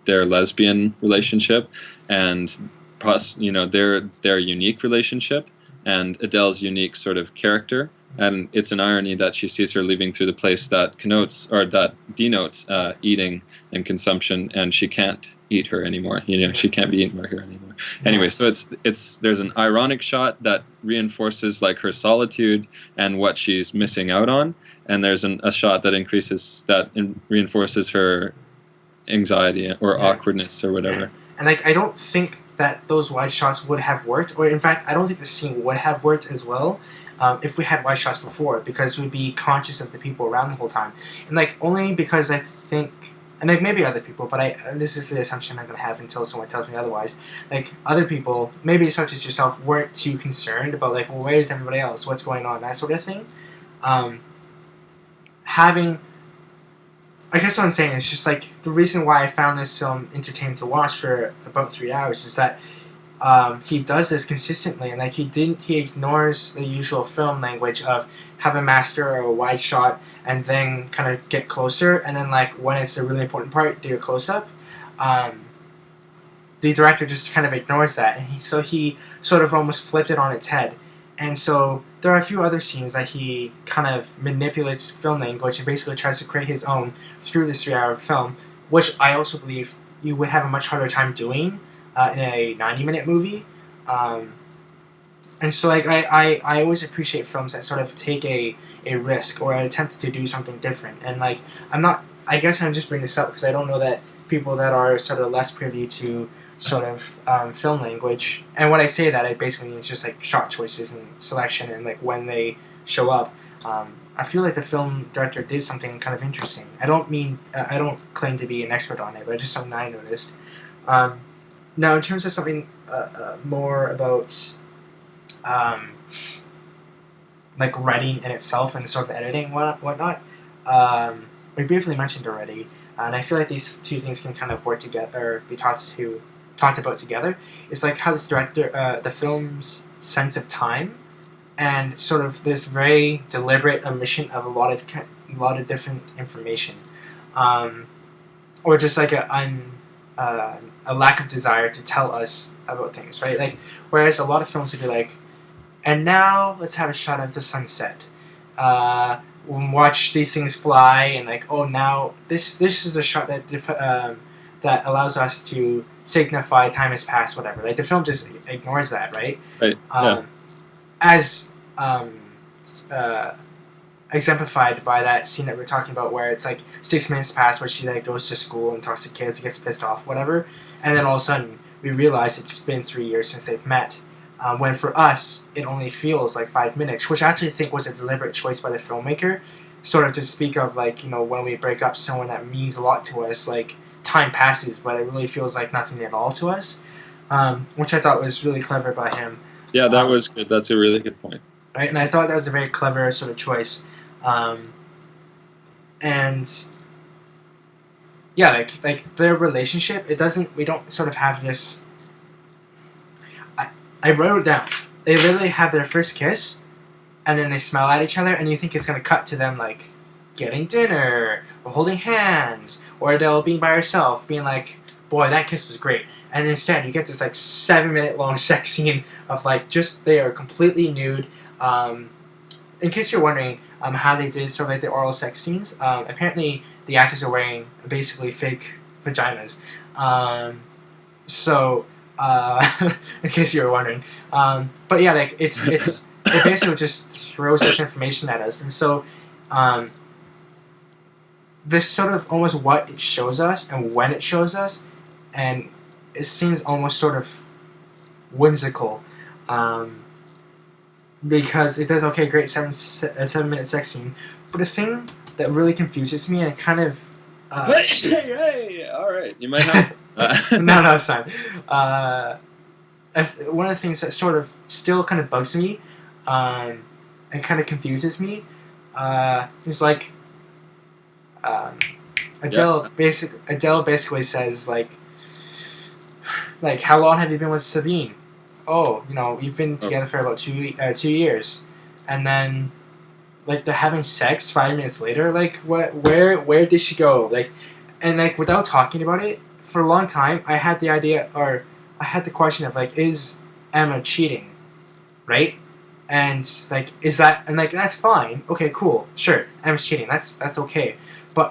their lesbian relationship, and their unique relationship, and Adele's unique sort of character. And it's an irony that she sees her leaving through the place that denotes eating and consumption, and she can't eat her anymore. She can't be eaten by her anymore. Anyway, so there's an ironic shot that reinforces like her solitude and what she's missing out on, and there's a shot that reinforces her anxiety or awkwardness or whatever. And like I don't think that those wide shots would have worked, or in fact I don't think the scene would have worked as well if we had wide shots before, because we'd be conscious of the people around the whole time. And like only because I think, and like maybe other people, but this is the assumption I'm going to have until someone tells me otherwise, like other people, maybe such as yourself, weren't too concerned about like, well, where's everybody else, what's going on, that sort of thing. I guess what I'm saying is just like the reason why I found this film entertaining to watch for about 3 hours is that he does this consistently, and like he ignores the usual film language of have a master or a wide shot and then kind of get closer, and then like when it's a really important part, do a close up. Um, the director just kind of ignores that, and he sort of almost flipped it on its head. And so there are a few other scenes that he kind of manipulates film language and basically tries to create his own through this 3-hour film, which I also believe you would have a much harder time doing in a 90-minute movie. And so like I always appreciate films that sort of take a risk or attempt to do something different. And like I guess I'm just bringing this up because I don't know that people that are sort of less privy to sort of film language, and when I say that, it basically means just like shot choices and selection and like when they show up. I feel like the film director did something kind of interesting. I don't claim to be an expert on it, but just something I noticed. Now, in terms of something more about like writing in itself and sort of editing whatnot, we briefly mentioned already, and I feel like these two things can kind of work together or be talked about together. It's like how this director, the film's sense of time, and sort of this very deliberate omission of a lot of different information, or just like a lack of desire to tell us about things, right? Like, whereas a lot of films would be like, and now let's have a shot of the sunset. We'll watch these things fly, and like, oh, now this is a shot that allows us to signify time has passed, whatever. Like the film just ignores that, right? Right. Yeah. As exemplified by that scene that we're talking about, where it's like 6 minutes past, where she like goes to school and talks to kids, gets pissed off, whatever, and then all of a sudden we realize it's been 3 years since they've met. When for us, it only feels like 5 minutes, which I actually think was a deliberate choice by the filmmaker, sort of to speak of like, you know, when we break up someone that means a lot to us, like time passes, but it really feels like nothing at all to us, which I thought was really clever by him. Yeah, that was good. That's a really good point. Right, and I thought that was a very clever sort of choice. And yeah, like their relationship, we don't sort of have this. I wrote it down. They literally have their first kiss, and then they smile at each other, and you think it's gonna cut to them like getting dinner or holding hands, or Adele being by herself, being like, "Boy, that kiss was great." And instead, you get this like 7-minute long sex scene of like just they are completely nude. In case you're wondering how they did sort of like the oral sex scenes, apparently the actors are wearing basically fake vaginas. In case you were wondering, but yeah, like it basically just throws this information at us, and so this sort of almost what it shows us and when it shows us, and it seems almost sort of whimsical, because it does okay, great 7-minute sex scene, but the thing that really confuses me and kind of hey, all right, you might have. no, it's fine. One of the things that sort of still kind of bugs me, and kind of confuses me, is like, Adele basically says like, how long have you been with Sabine? Oh, you know, we've been together for about 2 years, and then like they're having sex 5 minutes later. Like, where did she go? Like, and like without talking about it. For a long time, I had the question of like, is Emma cheating, right? And like, is that, and like that's fine, okay, cool, sure, Emma's cheating, that's okay, but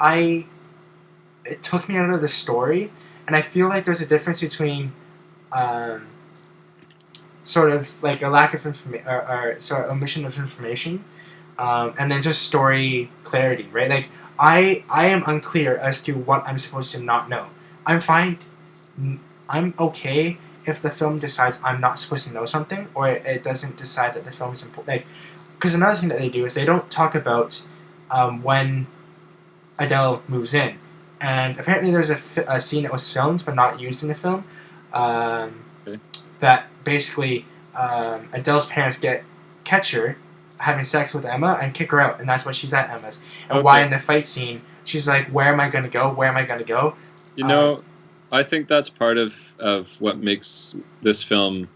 it took me out of the story, and I feel like there's a difference between, sort of like a lack of information or sort of omission of information, and then just story clarity, right? Like I am unclear as to what I'm supposed to not know. I'm fine. I'm okay if the film decides I'm not supposed to know something, or it doesn't decide that the film is important. Like, because another thing that they do is they don't talk about when Adele moves in, and apparently there's a scene that was filmed but not used in the film. That basically Adele's parents catch her having sex with Emma and kick her out, and that's why she's at Emma's. And why in the fight scene she's like, "Where am I gonna go? Where am I gonna go?" You know, I think that's part of what makes this film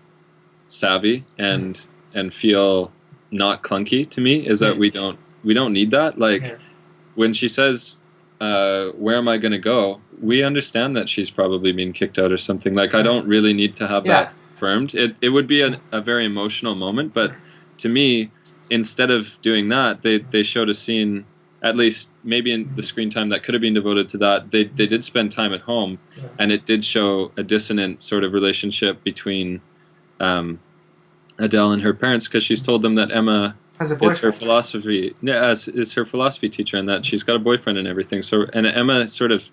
savvy and feel not clunky to me, is that we don't need that. Like when she says, where am I going to go? We understand that she's probably been kicked out or something. Like, I don't really need to have that confirmed. It would be a very emotional moment, but to me, instead of doing that, they showed a scene, at least maybe in the screen time that could have been devoted to that. They did spend time at home, and it did show a dissonant sort of relationship between Adele and her parents, because she's told them that Emma is her philosophy teacher, and that she's got a boyfriend and everything. So, and Emma sort of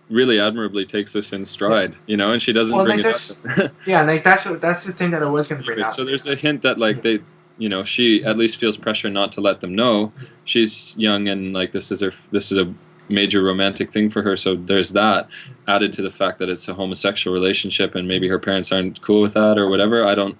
really admirably takes this in stride, you know, and she doesn't bring it up. Yeah, like that's the thing that I was going to bring up. So there's a hint that like they, you know, she at least feels pressure not to let them know. She's young, and like this is a major romantic thing for her. So there's that added to the fact that it's a homosexual relationship, and maybe her parents aren't cool with that or whatever. I don't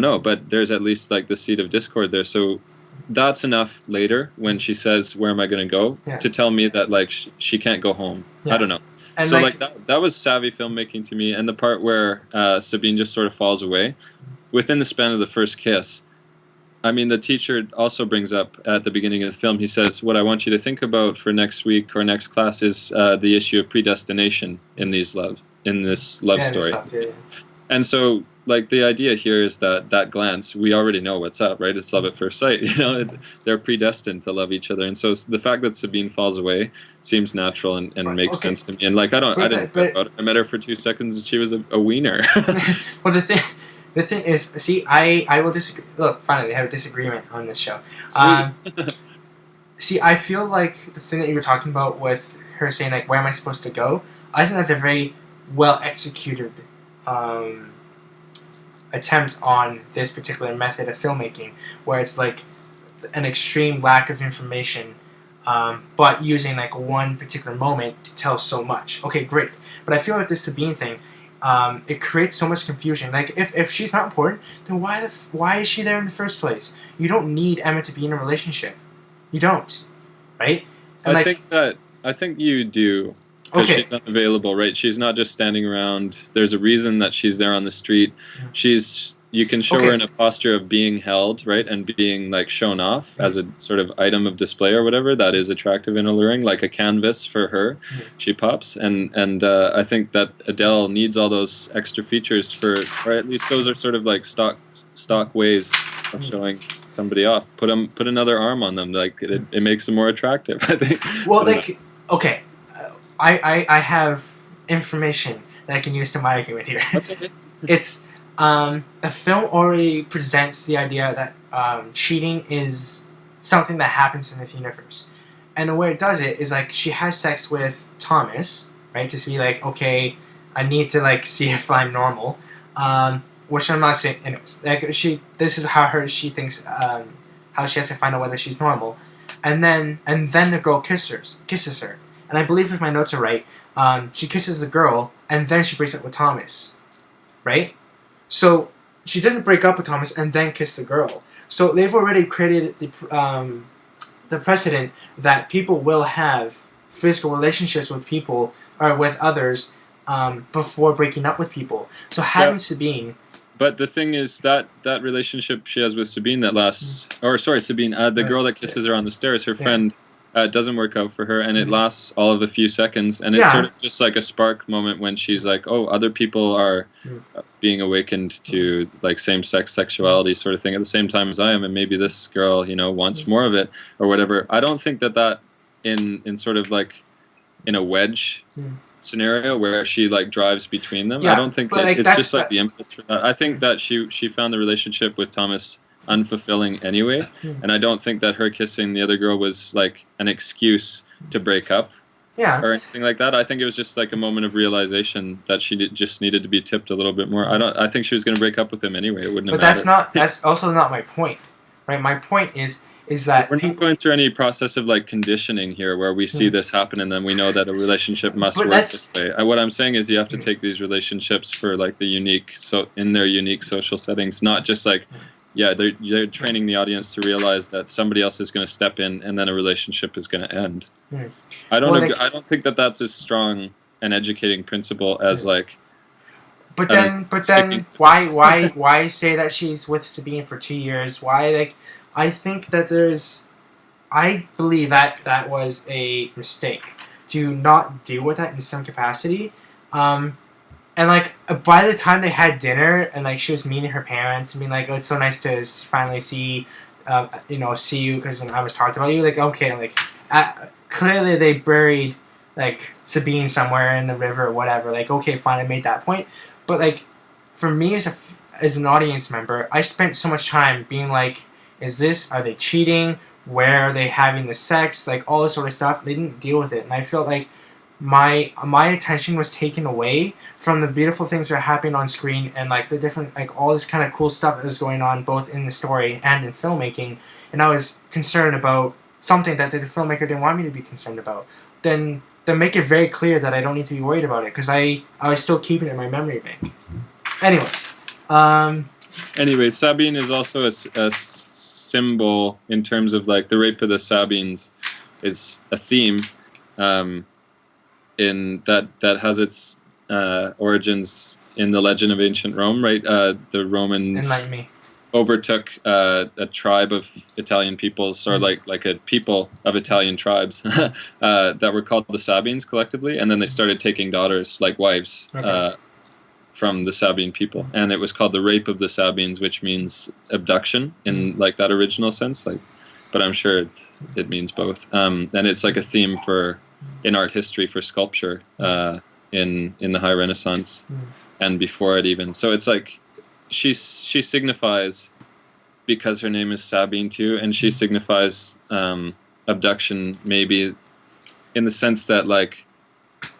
know, but there's at least like the seed of discord there. So that's enough later when she says, where am I going to go, to tell me that like she can't go home. I don't know. And so like that was savvy filmmaking to me. And the part where Sabine just sort of falls away within the span of the first kiss. I mean, the teacher also brings up at the beginning of the film, he says, what I want you to think about for next week or next class is the issue of predestination in this love story. And so, like, the idea here is that glance, we already know what's up, right? It's love at first sight. You know, they're predestined to love each other. And so the fact that Sabine falls away seems natural and makes sense to me. And like, I didn't think about it. I met her for 2 seconds and she was a wiener. Well, the thing is, see, I will disagree. Look, finally, we have a disagreement on this show. See, I feel like the thing that you were talking about with her saying, like, where am I supposed to go? I think that's a very well executed attempt on this particular method of filmmaking, where it's like an extreme lack of information, but using like one particular moment to tell so much. Okay, great. But I feel like this Sabine thing, it creates so much confusion. Like, if she's not important, then why is she there in the first place? You don't need Emma to be in a relationship. You don't, right? And I think you do. Because she's unavailable, right? She's not just standing around. There's a reason that she's there on the street. You can show her in a posture of being held, right? And being like shown off as a sort of item of display or whatever that is attractive and alluring, like a canvas for her. She pops. And I think that Adele needs all those extra features or at least those are sort of like stock ways of showing somebody off. Put another arm on them. Like it makes them more attractive, I think. Well, like, okay. I have information that I can use to my argument here. It's a film already presents the idea that cheating is something that happens in this universe, and the way it does it is like she has sex with Thomas, right? Just be like, okay, I need to like see if I'm normal, which I'm not saying. Anyways, like this is how she thinks, how she has to find out whether she's normal, and then the girl kisses her. And I believe if my notes are right, she kisses the girl, and then she breaks up with Thomas, right? So she doesn't break up with Thomas and then kiss the girl. So they've already created the precedent that people will have physical relationships with people or with others before breaking up with people. So having Sabine. But the thing is that relationship she has with Sabine that lasts, Sabine, the girl that kisses her on the stairs, her friend. It doesn't work out for her, and it lasts all of a few seconds, and it's sort of just like a spark moment when she's like, oh, other people are being awakened to like same-sex sexuality sort of thing at the same time as I am, and maybe this girl, you know, wants more of it or whatever. I don't think that in sort of like in a wedge scenario where she like drives between them, I don't think that it's just like the inputs for that. I think that she found the relationship with Thomas unfulfilling anyway, and I don't think that her kissing the other girl was like an excuse to break up or anything like that. I think it was just like a moment of realization that she just needed to be tipped a little bit more. I think she was going to break up with him anyway. It wouldn't have mattered. That's also not my point, right? My point is that we're not going through any process of like conditioning here where we see this happen and then we know that a relationship must work this way. What I'm saying is you have to take these relationships for like in their unique social settings, not just like they're training the audience to realize that somebody else is going to step in and then a relationship is going to end. I don't think that that's as strong an educating principle as like. But then, why say that she's with Sabine for 2 years? Why, like, I think that I believe that was a mistake to not deal with that in some capacity. And like by the time they had dinner and like she was meeting her parents and being like, "Oh, it's so nice to finally see, see you because I was talked about you." Like, okay, like clearly they buried like Sabine somewhere in the river or whatever. Like, okay, fine, I made that point. But like for me as an audience member, I spent so much time being like, are they cheating? Where are they having the sex? Like all this sort of stuff. They didn't deal with it, and I felt like my attention was taken away from the beautiful things that are happening on screen and like the different like all this kind of cool stuff that was going on both in the story and in filmmaking, and I was concerned about something that the filmmaker didn't want me to be concerned about. Then make it very clear that I don't need to be worried about it because I was still keeping it in my memory bank. Anyways, Anyway, Sabine is also a symbol in terms of like the rape of the Sabines is a theme. In that has its origins in the legend of ancient Rome, right? The Romans enlighten me. Overtook a tribe of Italian peoples, or like a people of Italian tribes that were called the Sabines collectively, and then they started taking daughters like wives from the Sabine people, and it was called the rape of the Sabines, which means abduction in like that original sense, like. But I'm sure it means both, and it's like a theme in art history for sculpture in the High Renaissance and before it even. So it's like she signifies, because her name is Sabine too, and she signifies abduction maybe in the sense that like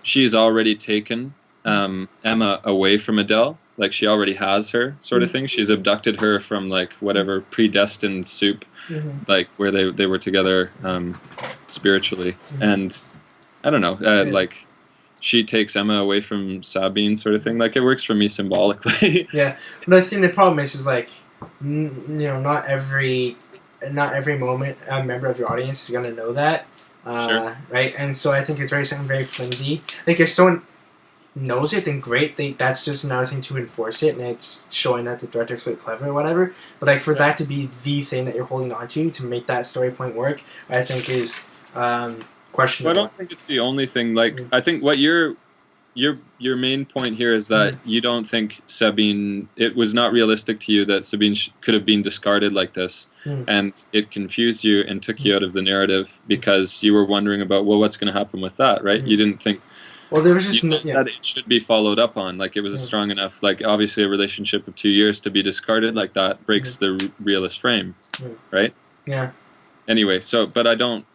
she's already taken Emma away from Adele. Like she already has her sort of thing. She's abducted her from like whatever predestined soup, like where they were together spiritually. And I don't know, like she takes Emma away from Sabine sort of thing. Like it works for me symbolically. Yeah, but I think the problem is like, not every moment a member of your audience is gonna know that, Sure. right? And so I think it's something very flimsy. Like if someone knows it, then great. That's just another thing to enforce it, and it's showing that the director's quite clever or whatever. But like for that to be the thing that you're holding on to make that story point work, I think is questionable. Well, I don't think it's the only thing. Like I think what your main point here is that you don't think Sabine. It was not realistic to you that Sabine could have been discarded like this, and it confused you and took you out of the narrative because you were wondering about what's going to happen with that, right? You didn't think. Well, there was just that it should be followed up on. Like it was a strong enough. Like obviously, a relationship of 2 years to be discarded like that breaks the realist frame, right? Yeah. Anyway, but I don't.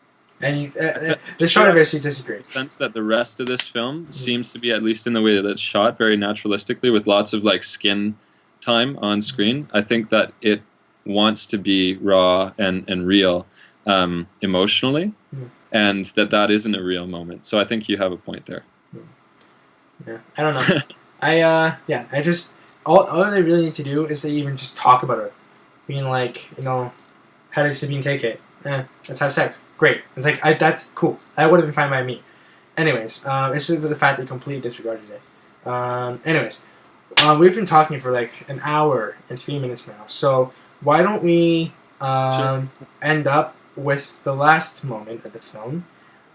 And the short of it, you disagree. Sense that the rest of this film seems to be, at least in the way that it's shot, very naturalistically with lots of like skin time on screen. I think that it wants to be raw and real emotionally, and that isn't a real moment. So I think you have a point there. Yeah, I don't know. I just all they really need to do is they even just talk about it, being like, how did Sabine take it? Let's have sex. Great. It's like that's cool. That would have been fine by me. Anyways, it's just the fact they completely disregarded it. Anyways, we've been talking for like an hour and 3 minutes now. So why don't we end up with the last moment of the film?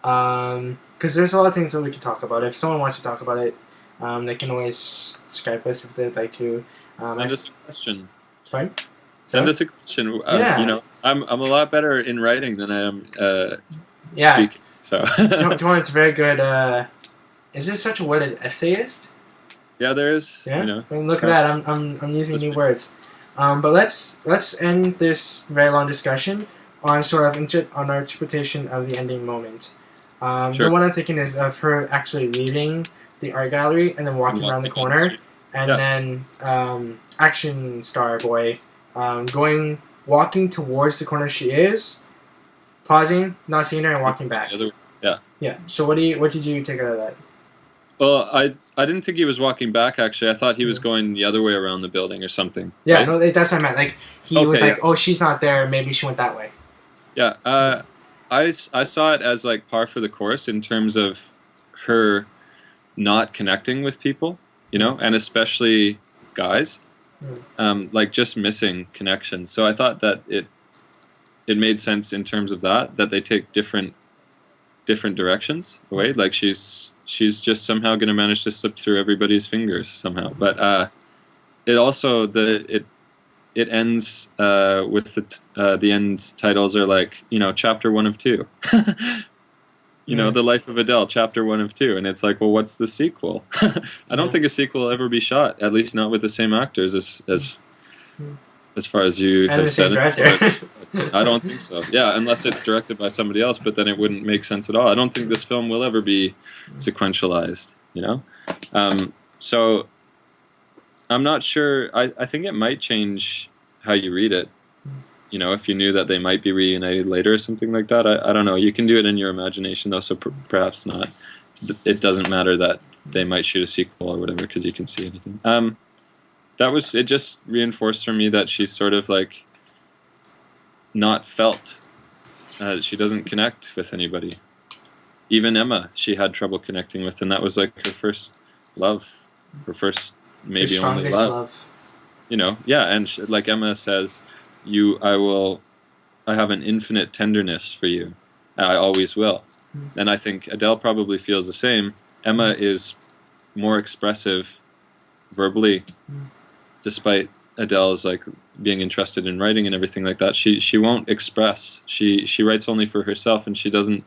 Because there's a lot of things that we could talk about. If someone wants to talk about it, they can always Skype us if they'd like to. Send us a question. Sorry? Send us a question. I'm a lot better in writing than I am speaking. So. Torin's very good. Is there such a word as essayist? Yeah, there is. Yeah. Look at that. I'm using new words. But let's end this very long discussion on sort of on our interpretation of the ending moment. The one I'm thinking is of her actually leaving the art gallery and then walking around the corner, and then action star boy walking towards the corner she is, pausing, not seeing her, and walking back. Yeah. So what did you take out of that? Well, I didn't think he was walking back, actually. I thought he was going the other way around the building or something. Yeah, right? no, that's what I meant. Like, he was like, oh, she's not there, maybe she went that way. Yeah, I saw it as, like, par for the course in terms of her not connecting with people, you know, and especially guys, like just missing connections. So I thought that it made sense in terms of that they take different directions away. Like she's just somehow going to manage to slip through everybody's fingers somehow. But it also it ends with the end titles are like, you know, chapter 1 of 2. You know, The Life of Adele, chapter 1 of 2, and it's like, well, what's the sequel? I don't think a sequel will ever be shot, at least not with the same actors as far as you and have said. I don't think so. Yeah, unless it's directed by somebody else, but then it wouldn't make sense at all. I don't think this film will ever be sequentialized, you know? So I'm not sure. I think it might change how you read it. You know, if you knew that they might be reunited later or something like that. I don't know. You can do it in your imagination, though, so perhaps not. It doesn't matter that they might shoot a sequel or whatever, because you can see anything. It just reinforced for me that she's sort of like not felt. She doesn't connect with anybody. Even Emma, she had trouble connecting with, and that was like her first love, her first maybe only love. You know, yeah, and like Emma says, I have an infinite tenderness for you. I always will. And I think Adele probably feels the same. Emma is more expressive verbally, despite Adele's like being interested in writing and everything like that. She won't express. She writes only for herself, and she doesn't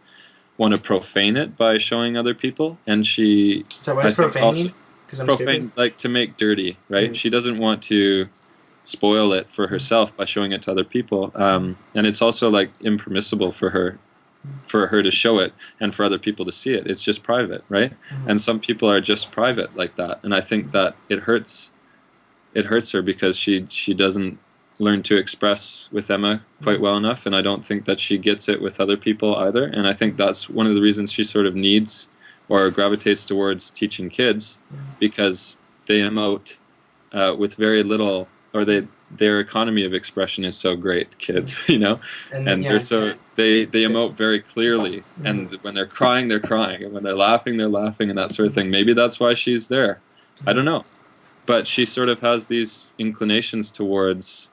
want to profane it by showing other people. And she So what does profane mean? Profane, like to make dirty, right? She doesn't want to spoil it for herself by showing it to other people, and it's also like impermissible for her to show it and for other people to see it. It's just private, right? And some people are just private like that, and I think that it hurts her because she doesn't learn to express with Emma quite well enough, and I don't think that she gets it with other people either. And I think that's one of the reasons she sort of needs or gravitates towards teaching kids, because they emote with very little, or their economy of expression is so great, kids, you know, and they're so they emote very clearly, and when they're crying, and when they're laughing, and that sort of thing. Maybe that's why she's there. I don't know, but she sort of has these inclinations towards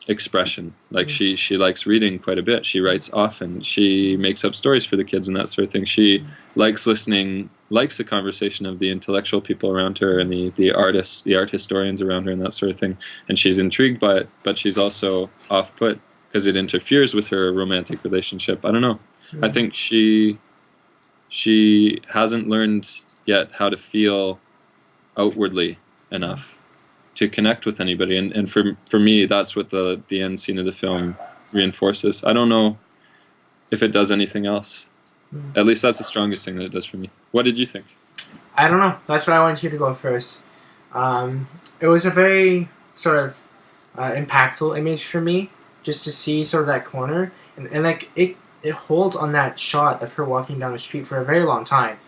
expression. Like she likes reading quite a bit. She writes often. She makes up stories for the kids and that sort of thing. She likes listening, likes the conversation of the intellectual people around her and the artists, the art historians around her and that sort of thing. And she's intrigued by it, but she's also off-put because it interferes with her romantic relationship. I don't know. I think she hasn't learned yet how to feel outwardly enough to connect with anybody, and for me, that's what the end scene of the film reinforces. I don't know if it does anything else. At least that's the strongest thing that it does for me. What did you think? I don't know. That's why I want you to go first. It was a very sort of impactful image for me, just to see sort of that corner, and like it holds on that shot of her walking down the street for a very long time,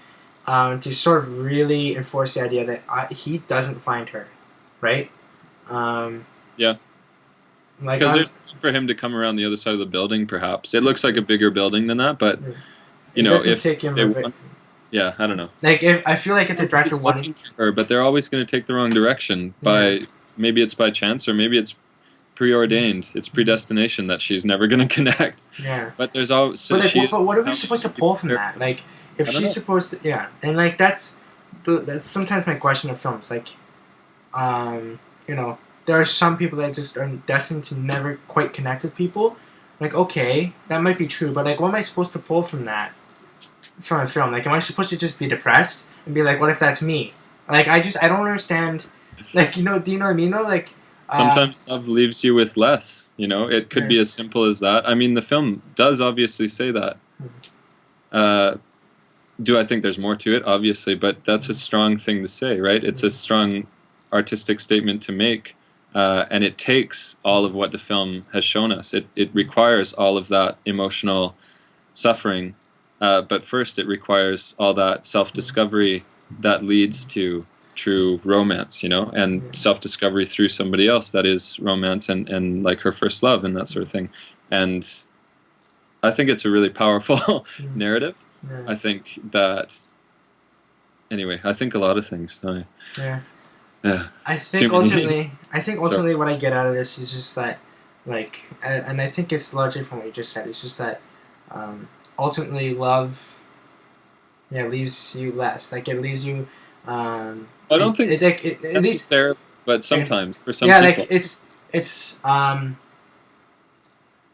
to sort of really enforce the idea that he doesn't find her. Right? Yeah. Like because there's for him to come around the other side of the building, perhaps. It looks like a bigger building than that, but you know, if take him yeah, I don't know. Like I feel like if the director wanted her, but they're always going to take the wrong direction by maybe it's by chance or maybe it's preordained. It's predestination that she's never going to connect. Yeah. But there's always. So but what are we supposed to pull from that? Like if she's supposed to, and like that's sometimes my question of films, like. You know, there are some people that just are destined to never quite connect with people. Like, okay, that might be true, but like, what am I supposed to pull from that? From a film? Like, am I supposed to just be depressed and be like, what if that's me? Like, I don't understand. Like, you know, do you know what I mean? Though, like, sometimes love leaves you with less. You know, it could be as simple as that. I mean, the film does obviously say that. Do I think there's more to it? Obviously, but that's a strong thing to say, right? It's a strong artistic statement to make, and it takes all of what the film has shown us. It requires all of that emotional suffering, but first it requires all that self-discovery that leads to true romance, you know, and self-discovery through somebody else that is romance and like her first love and that sort of thing. And I think it's a really powerful narrative. I think that anyway, I think a lot of things. Don't I? Yeah. Yeah. I Too think many. ultimately, I think Sorry. ultimately what I get out of this is just that, like, and I think it's largely from what you just said. It's just that, um, ultimately, love, yeah, leaves you less. Like, it leaves you, I don't think it leaves, necessarily, but it, sometimes for some yeah, like people. it's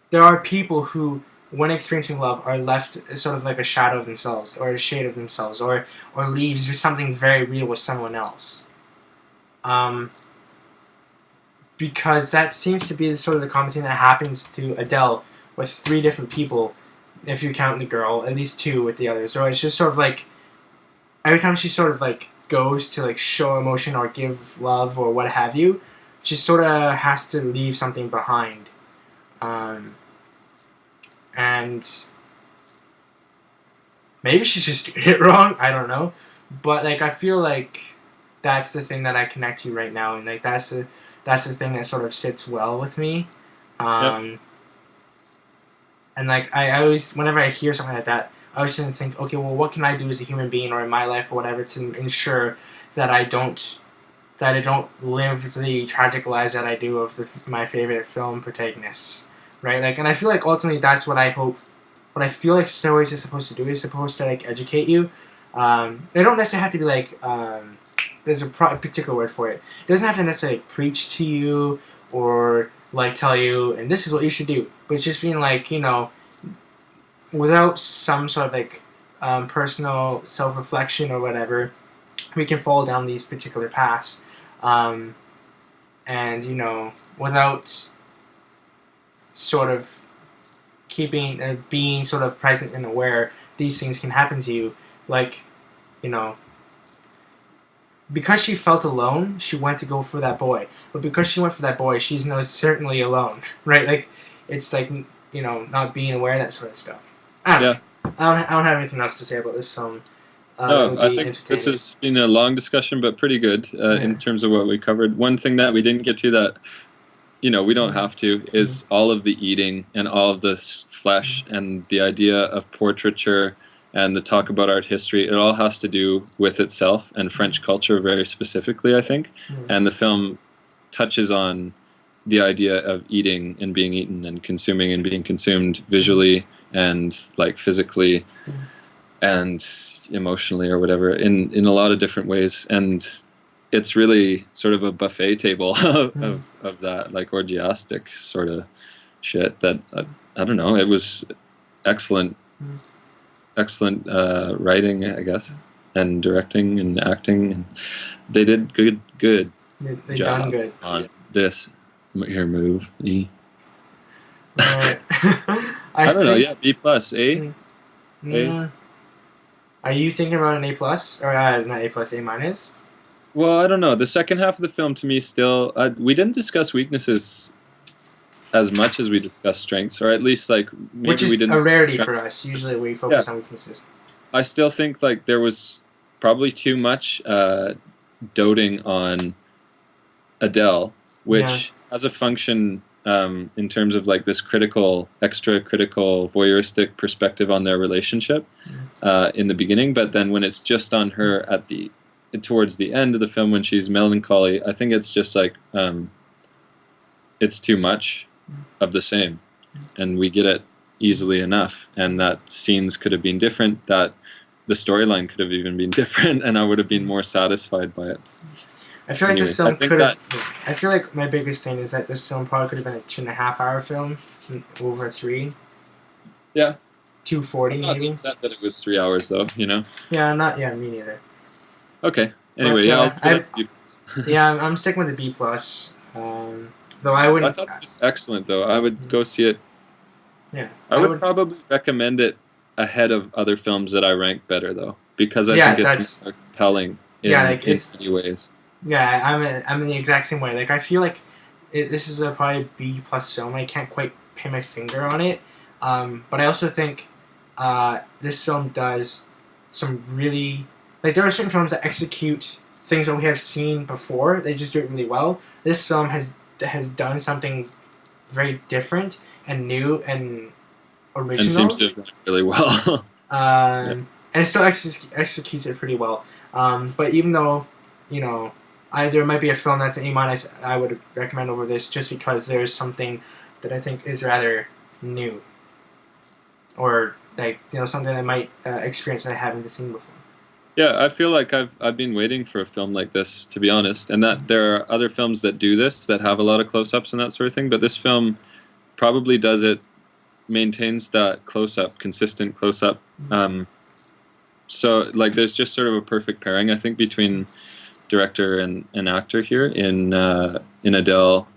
there are people who, when experiencing love, are left sort of like a shadow of themselves or a shade of themselves, or leaves something very real with someone else. Um, because that seems to be sort of the common thing that happens to Adele with three different people, if you count the girl, at least two with the others. So it's just sort of like every time she sort of like goes to like show emotion or give love or what have you, she sort of has to leave something behind. Um, and maybe she's just doing it wrong. I don't know, but like I feel like that's the thing that I connect to right now, and like that's the thing that sort of sits well with me. Yep. Um, and like I always, whenever I hear something like that, I always think, okay, well, what can I do as a human being or in my life or whatever to ensure that I don't live the tragic lives that I do of my favorite film protagonists, right? Like, and I feel like ultimately that's what I hope. What I feel like stories is supposed to do is supposed to like educate you. They don't necessarily have to be like. There's a particular word for it. It doesn't have to necessarily preach to you or like tell you, and this is what you should do. But it's just being like, without some sort of like personal self reflection or whatever, we can fall down these particular paths, um, and without sort of being sort of present and aware, these things can happen to you. Like, you know, because she felt alone, she went to go for that boy. But because she went for that boy, she's certainly alone, right? Like, it's like not being aware of that sort of stuff. I don't Yeah. know. I don't have anything else to say about this song. That No, would I be think this entertaining. has been a long discussion, but pretty good Yeah. in terms of what we covered. One thing that we didn't get to that we don't Mm-hmm. have to is all of the eating and all of the flesh and the idea of portraiture and the talk about art history. It all has to do with itself and French culture very specifically, I think. Mm-hmm. And the film touches on the idea of eating and being eaten and consuming and being consumed visually and like physically and emotionally or whatever in a lot of different ways. And it's really sort of a buffet table Mm-hmm. of that like orgiastic sort of shit that I don't know. It was excellent, excellent writing, I guess, and directing and acting. And they did good They done job good. on this your move. Right. I I don't know. Yeah, think. B plus, A, Mm, A. mm, are you thinking about an A plus or not A plus, A minus? Well, I don't know. The second half of the film to me still we didn't discuss weaknesses as much as we discussed strengths, or at least like Which maybe we is didn't a discuss rarity for strengths. us. Usually we Yeah, focus on weaknesses. I still think like there was probably too much doting on Adele, Yeah. which has a function in terms of like this extra critical, voyeuristic perspective on their relationship in the beginning. But then when it's just on her towards the end of the film when she's melancholy, I think it's just like it's too much of the same, and we get it easily enough. And that scenes could have been different. That the storyline could have even been different, and I would have been more satisfied by it. I feel like this Anyways, I film think could have. that I feel like my biggest thing is that this film probably could have been a 2.5 hour film over three, yeah, 2:40 I'm not maybe. upset that it was 3 hours though. Yeah, not yeah, me neither. Okay. Anyway, But yeah, I'll give it a I B+. yeah, I'm sticking with the B plus. Though I I wouldn't. thought it was excellent though. I would go see it. Yeah, I I would would. probably recommend it ahead of other films that I rank better though, because I think Yeah, it's that's more compelling yeah. in Like in it's many ways. yeah. I'm in the exact same way. Like I feel like this is a probably B plus film. I can't quite pin my finger on it. But I also think this film does some really like there are certain films that execute things that we have seen before. They just do it really well. This film has done something very different and new and And seems original. to have done it really well. Yeah. And it still executes it pretty well. But even though, there might be a film that's an A-, I would recommend over this just because there's something that I think is rather new, or something I might experience that I haven't seen before. Yeah, I feel like I've been waiting for a film like this, to be honest, and that there are other films that do this that have a lot of close-ups and that sort of thing, but this film probably does it, maintains that close-up, consistent close-up. So like there's just sort of a perfect pairing, I think, between director and actor here in Adele.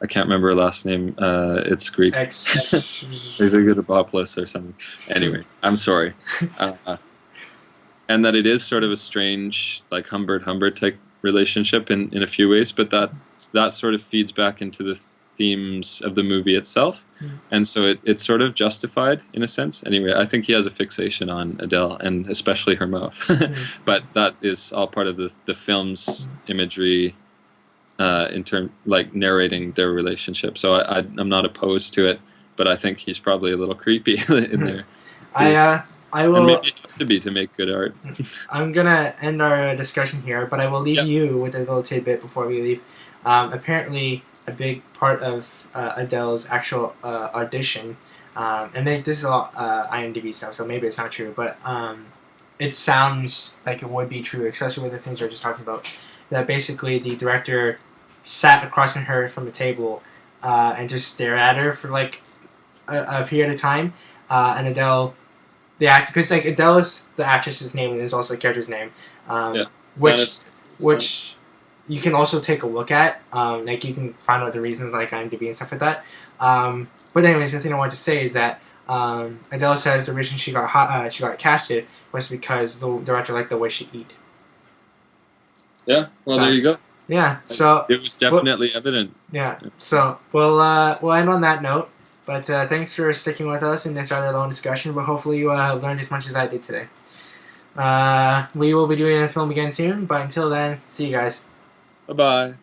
I can't remember her last name. It's Greek. Exegotabopoulos or something. Anyway, I'm sorry. And that it is sort of a strange, like Humbert type relationship in a few ways, but that sort of feeds back into the themes of the movie itself, and so it's sort of justified in a sense. Anyway, I think he has a fixation on Adele and especially her mouth, but that is all part of the film's imagery in term like narrating their relationship. So I'm not opposed to it, but I think he's probably a little creepy in there. I will. And maybe you have to be to make good art. I'm gonna end our discussion here, but I will leave you with a little tidbit before we leave. Apparently, a big part of Adele's actual audition, and this is all IMDb stuff, so maybe it's not true, but it sounds like it would be true, especially with the things we were just talking about. That basically the director sat across from her from the table and just stared at her for like a period of time, and Adele. The actor, because like Adele is the actress's name and is also the character's name, which you can also take a look at. Like you can find out the reasons like IMDb and stuff like that. But anyways, the thing I wanted to say is that Adele says the reason she got casted was because the director liked the way she eat. Yeah, well there you go. Yeah, so it was definitely evident. Yeah, so we'll end on that note. But thanks for sticking with us in this rather long discussion, but hopefully you learned as much as I did today. We will be doing a film again soon, but until then, see you guys. Bye-bye.